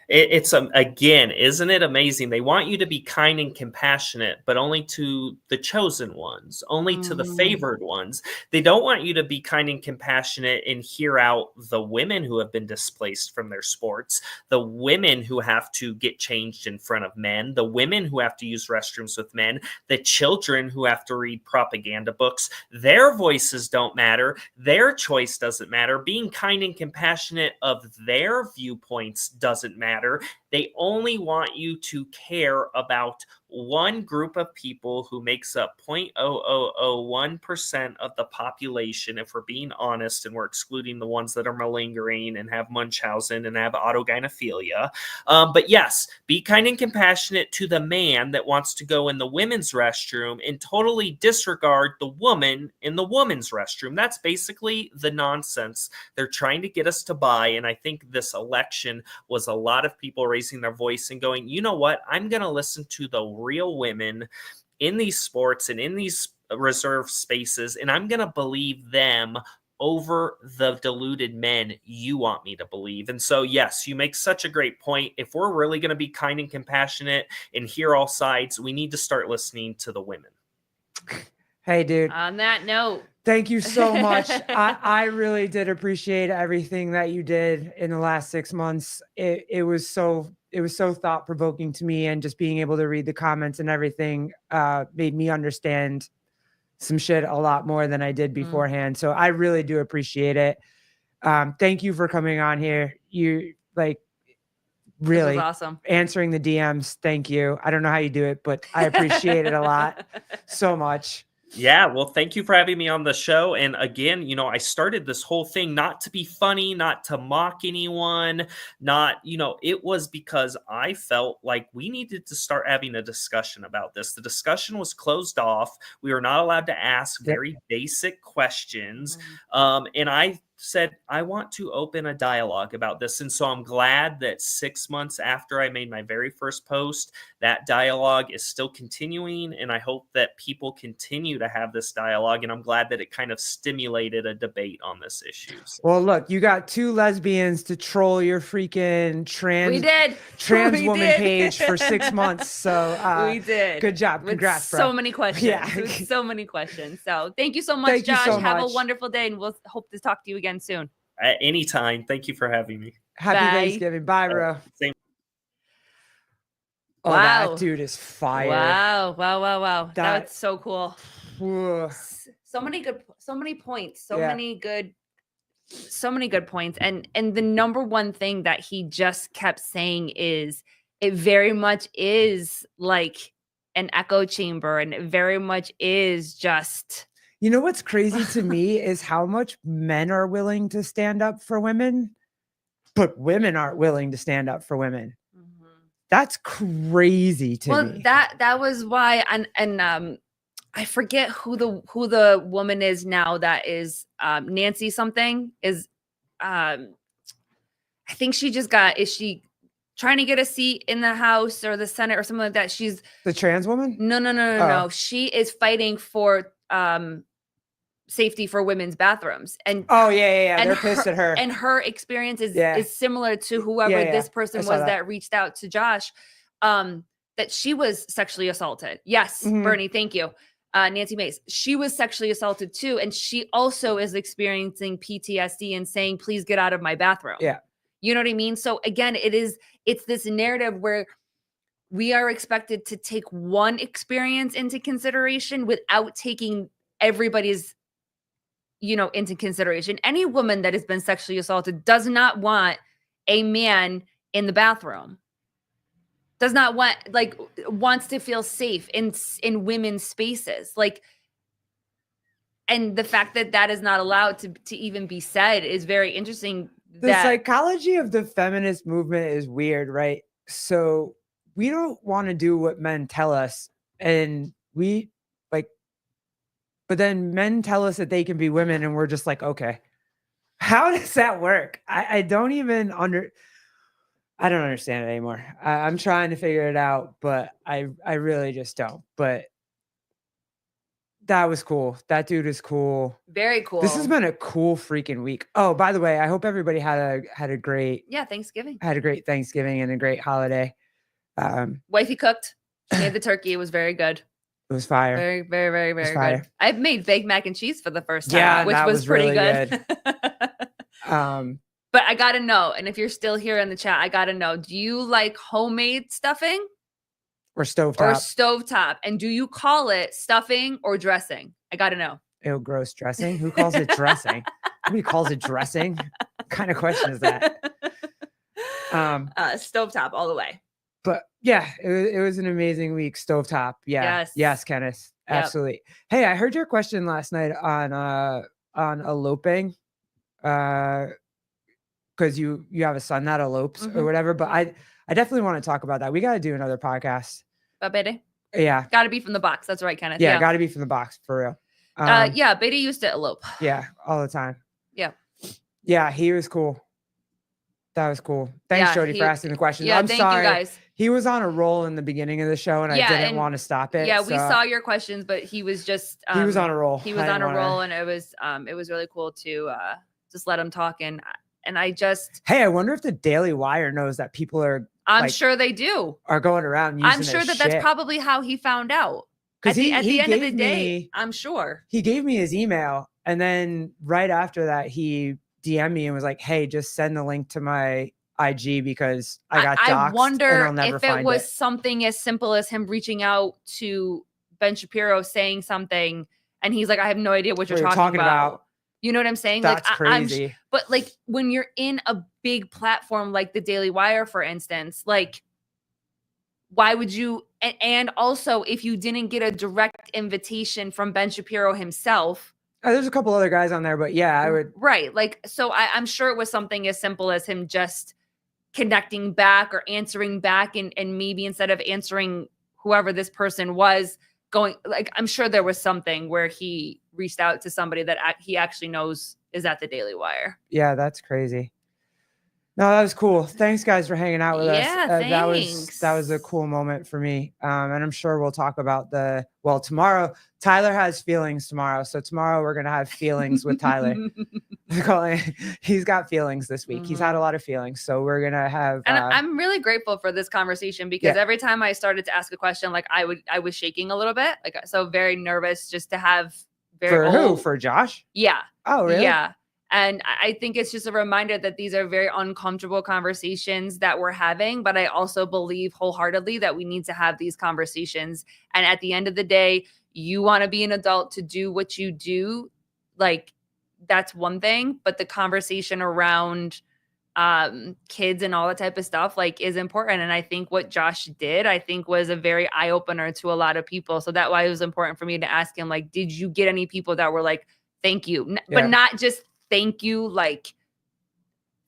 It's again, isn't it amazing? They want you to be kind and compassionate, but only to the chosen ones, only to the favored ones. They don't want you to be kind and compassionate and hear out the women who have been displaced from their sports, the women who have to get changed in front of men, the women who have to use restrooms with men, the children who have to read propaganda books. Their voices don't matter. Their choice doesn't matter. Being kind and compassionate of their viewpoints doesn't matter. They only want you to care about one group of people who makes up 0.0001% of the population, if we're being honest, and we're excluding the ones that are malingering and have Munchausen and have autogynephilia. But yes, be kind and compassionate to the man that wants to go in the women's restroom and totally disregard the woman in the woman's restroom. That's basically the nonsense they're trying to get us to buy. And I think this election was a lot of people raising their voice and going, you know what, I'm going to listen to the real women in these sports and in these reserve spaces, and I'm going to believe them over the deluded men you want me to believe. And so, yes, you make such a great point. If we're really going to be kind and compassionate and hear all sides, we need to start listening to the women. Hey, dude. On that note, thank you so much. I really did appreciate everything that you did in the last 6 months. It was so thought-provoking to me, and just being able to read the comments and everything made me understand some shit a lot more than I did beforehand. So I really do appreciate it. Thank you for coming on here. You really awesome. Answering the DMs. Thank you. I don't know how you do it, but I appreciate it a lot so much. Yeah, well, thank you for having me on the show. And again, I started this whole thing not to be funny, not to mock anyone, it was because I felt like we needed to start having a discussion about this. The discussion was closed off. We were not allowed to ask very basic questions. And I said, I want to open a dialogue about this. And so I'm glad that 6 months after I made my very first post, that dialogue is still continuing. And I hope that people continue to have this dialogue. And I'm glad that it kind of stimulated a debate on this issue. So. Well, look, you got 2 lesbians to troll your freaking trans woman page for 6 months. So we did. Good job. Congrats, bro. So many questions. Yeah. So many questions. So thank you so much, Josh. Have a wonderful day, and we'll hope to talk to you again soon. At any time. Thank you for having me. Happy Thanksgiving. Bye, bro. Same. Oh, wow. That dude is fire. Wow. That's so cool. So many points. So many good points. And the number one thing that he just kept saying is, it very much is like an echo chamber, and it very much is just. You know what's crazy to me is how much men are willing to stand up for women, but women aren't willing to stand up for women. That's crazy to me. Well, that was why, and I forget who the woman is now that is Nancy something is. I think she just is she trying to get a seat in the House or the Senate or something like that? She's the trans woman? No. She is fighting for safety for women's bathrooms. And Oh yeah. and They're pissed at her. and her experience is Yeah. is similar to whoever Yeah. this I person saw was that. that reached out to Josh, that she was sexually assaulted. Yes, Mhm. Bernie, thank you. Nancy Mace, she was sexually assaulted too, and she also is experiencing PTSD and saying, "Please get out of my bathroom." Yeah. You know what I mean? So again, it's this narrative where we are expected to take one experience into consideration without taking everybody's, into consideration. Any woman that has been sexually assaulted does not want a man in the bathroom. Does not want, like, wants to feel safe in women's spaces. Like, and the fact that that is not allowed to even be said is very interesting. The psychology of the feminist movement is weird, right? So we don't want to do what men tell us, and we like, but then men tell us that they can be women, and we're just like, okay, how does that work? I don't even I don't understand it anymore. I'm trying to figure it out, but I really just don't. But that was cool. That dude is cool. Very cool. This has been a cool freaking week. Oh, by the way, I hope everybody had a great Thanksgiving. had a great Thanksgiving and a great holiday. Wifey cooked. She made the turkey. It was very good. It was fire. Very, very, very, very fire. good. I've made baked mac and cheese for the first time, Yeah, which that was pretty really good. But But I gotta know, and if you're still here in the chat, I gotta know, do you like homemade stuffing or stovetop. or stovetop? And do you call it stuffing or dressing? I gotta know. Ew, gross dressing. Who calls it dressing? Nobody calls it dressing. What kind of question is that? Stovetop all the way. But yeah, it was an amazing week. Stovetop. Yeah. Yes, Kenneth. Yep. Absolutely. Hey, I heard your question last night on eloping. Because you have a son that elopes or whatever. But I definitely want to talk about that. We got to do another podcast. But Betty? Yeah. Gotta be from the box. That's right, Kenneth. Yeah, got to be from the box for real. Yeah, Betty used to elope. Yeah, all the time. Yeah. Yeah, he was cool. That was cool. Thanks, Yeah, Jody, for asking the question. Yeah, I'm thank sorry. you guys. He was on a roll in the beginning of the show, and I didn't want to stop it. Yeah, we saw your questions, but he was just he was on a roll. He was on a roll, and it was really cool to just let him talk. And I just, hey, I wonder if the Daily Wire knows that people are. I'm sure they do. Are going around using I'm sure that's probably how he found out. At the end of the day, I'm sure he gave me his email, and then right after that, he DM'd me and was like, "Hey, just send the link to my IG because I got doxxed." I wonder if it was something as simple as him reaching out to Ben Shapiro saying something, and he's like, "I have no idea what you're talking about." You know what I'm saying? That's like, crazy. But like when you're in a big platform like the Daily Wire, for instance, like why would you? And also, if you didn't get a direct invitation from Ben Shapiro himself. There's a couple other guys on there, but yeah, I would. Right. Like, so I'm sure it was something as simple as him just connecting back or answering back. And maybe instead of answering whoever this person was going, like, I'm sure there was something where he reached out to somebody that he actually knows is at the Daily Wire. Yeah, that's crazy. No, that was cool. Thanks, guys, for hanging out with us. Thanks. That was a cool moment for me. And I'm sure we'll talk about tomorrow. Tyler has feelings tomorrow, so tomorrow we're gonna have feelings with Tyler. He's got feelings this week. He's had a lot of feelings, so we're gonna have. And I'm really grateful for this conversation because every time I started to ask a question, like I was shaking a little bit, like so very nervous just to have. For Josh? Yeah. Oh, really? Yeah. And I think it's just a reminder that these are very uncomfortable conversations that we're having. But I also believe wholeheartedly that we need to have these conversations. And at the end of the day, you want to be an adult to do what you do. Like, that's one thing. But the conversation around kids and all that type of stuff, like, is important. And I think what Josh did, I think was a very eye opener to a lot of people. So that's why it was important for me to ask him, like, did you get any people that were like, thank you, but not just thank you, like,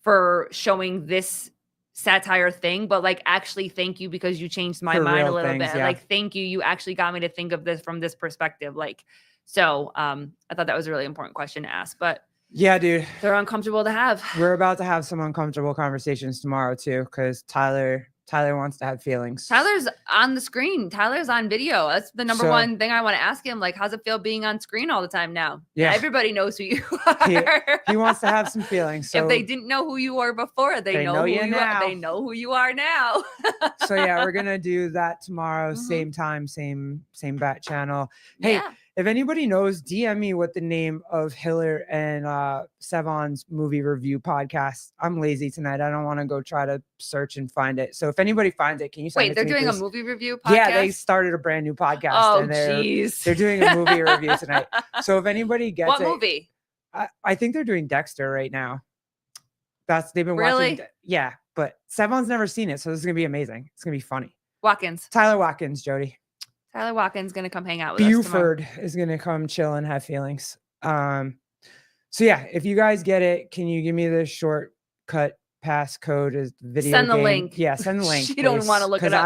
for showing this satire thing, but like actually thank you because you changed my mind a little bit. Yeah. Like, thank you. You actually got me to think of this from this perspective. Like, so I thought that was a really important question to ask, but yeah, dude, they're uncomfortable to have. We're about to have some uncomfortable conversations tomorrow too, because Tyler Tyler wants to have feelings. Tyler's on the screen. Tyler's on video. That's the number So- one thing I want to ask him. Like, how's it feel being on screen all the time now? Yeah. Everybody knows who you are. He wants to have some feelings. So if they didn't know who you were before, they know who you you now. are. They know who you are now. so yeah, we're gonna do that tomorrow, Mhm. same time, same bat channel. Hey, Yeah. if anybody knows, DM me what the name of Hiller and Sevon's movie review podcast. I'm lazy tonight. I don't want to go try to search and find it. So if anybody finds it, can you send Wait, it they're to me, doing a please? movie review podcast? Yeah, they started a brand new podcast. Oh, and they're jeez. doing a movie review tonight. So if anybody gets What it, movie? I think they're doing Dexter right now. They've been Really? watching. Yeah, but Sevon's never seen it, so this is gonna be amazing. It's gonna be funny. Watkins. Tyler Watkins, Jody. Tyler Watkins going to come hang out with us tomorrow. Buford is gonna come chill and have feelings. So yeah, if you guys get it, can you give me the shortcut passcode as video Send the game? link. Yeah, send the link. She don't wanna look it 'cause up.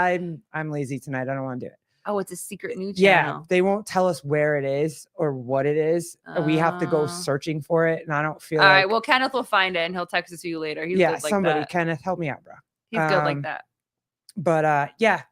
I'm lazy tonight. I don't want to do it. Oh, it's a secret new Yeah, channel. they won't tell us where it is or what it is. We have to go Oh. searching for it, and I don't feel All like. right. Well, Kenneth will find it and he'll text it to you later. He's yeah, good like somebody, that. Kenneth, help me out, bro. He's good like um, that. But yeah,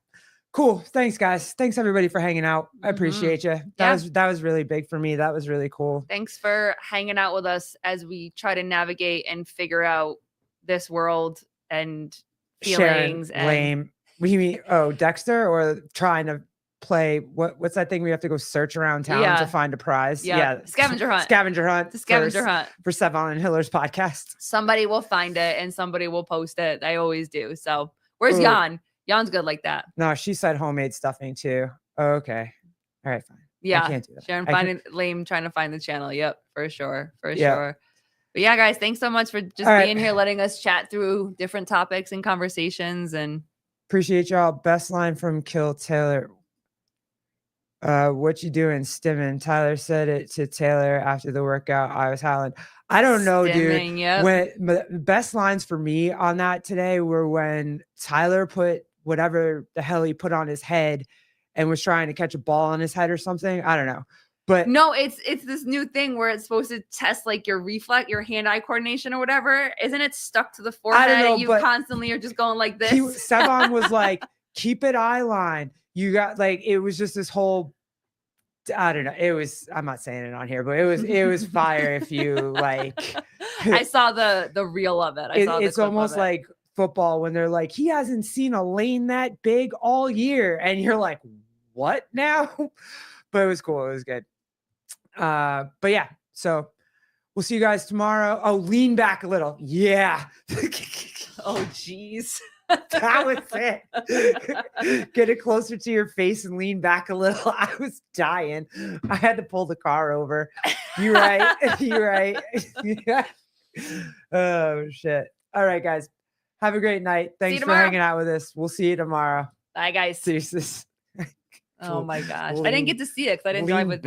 cool. Thanks, guys. Thanks everybody for hanging out. I appreciate you. Yeah. That was really big for me. That was really cool. Thanks for hanging out with us as we try to navigate and figure out this world and feelings. Sharon, And lame. Dexter, or trying to play what's that thing we have to go search around town Yeah. to find a prize? Yeah. Scavenger hunt. Scavenger hunt. the scavenger hunt. for Sevon and Hiller's podcast. Somebody will find it and somebody will post it. They always do. So where's Ooh. Jan? Jan's good like that. No, she said homemade stuffing too. Oh, okay. All right, fine. I Yeah. can't do that. Sharon I can't- finding lame trying to find the channel. Yep, for sure. For Yeah. sure. But yeah, guys, thanks so much for just All right. being here, letting us chat through different topics and conversations. And Appreciate y'all. Best line from Kill Taylor. What you doing, stimming? Tyler said it to Taylor after the workout. I was howling. I don't know, dude. stimming, yep. When the best lines for me on that today were when Tyler put whatever the hell he put on his head and was trying to catch a ball on his head or something. I don't know. But No, it's this new thing where it's supposed to test like your reflex, your hand-eye coordination or whatever. Isn't it stuck to the forehead? know, and you but constantly are just going like this. Sevon was like, keep it eye line. You got like, it was just this whole, I don't know. It was, I'm not saying it on here, but it was fire. If you like, I saw the reel of it. I saw the it's clip of almost it. like football when they're like, he hasn't seen a lane that big all year. And you're like, what now? But it was cool. It was good. But yeah, so we'll see you guys tomorrow. Oh, lean back a little. Yeah. oh geez. That was it. Get it closer to your face and lean back a little. I was dying. I had to pull the car over. You're right. You're right. Yeah. Oh shit. All right, guys. Have a great night. Thanks for tomorrow. hanging out with us. We'll see you tomorrow. Bye guys. Deuces. Oh my gosh. I Lean- didn't get to see it because I didn't drive lean with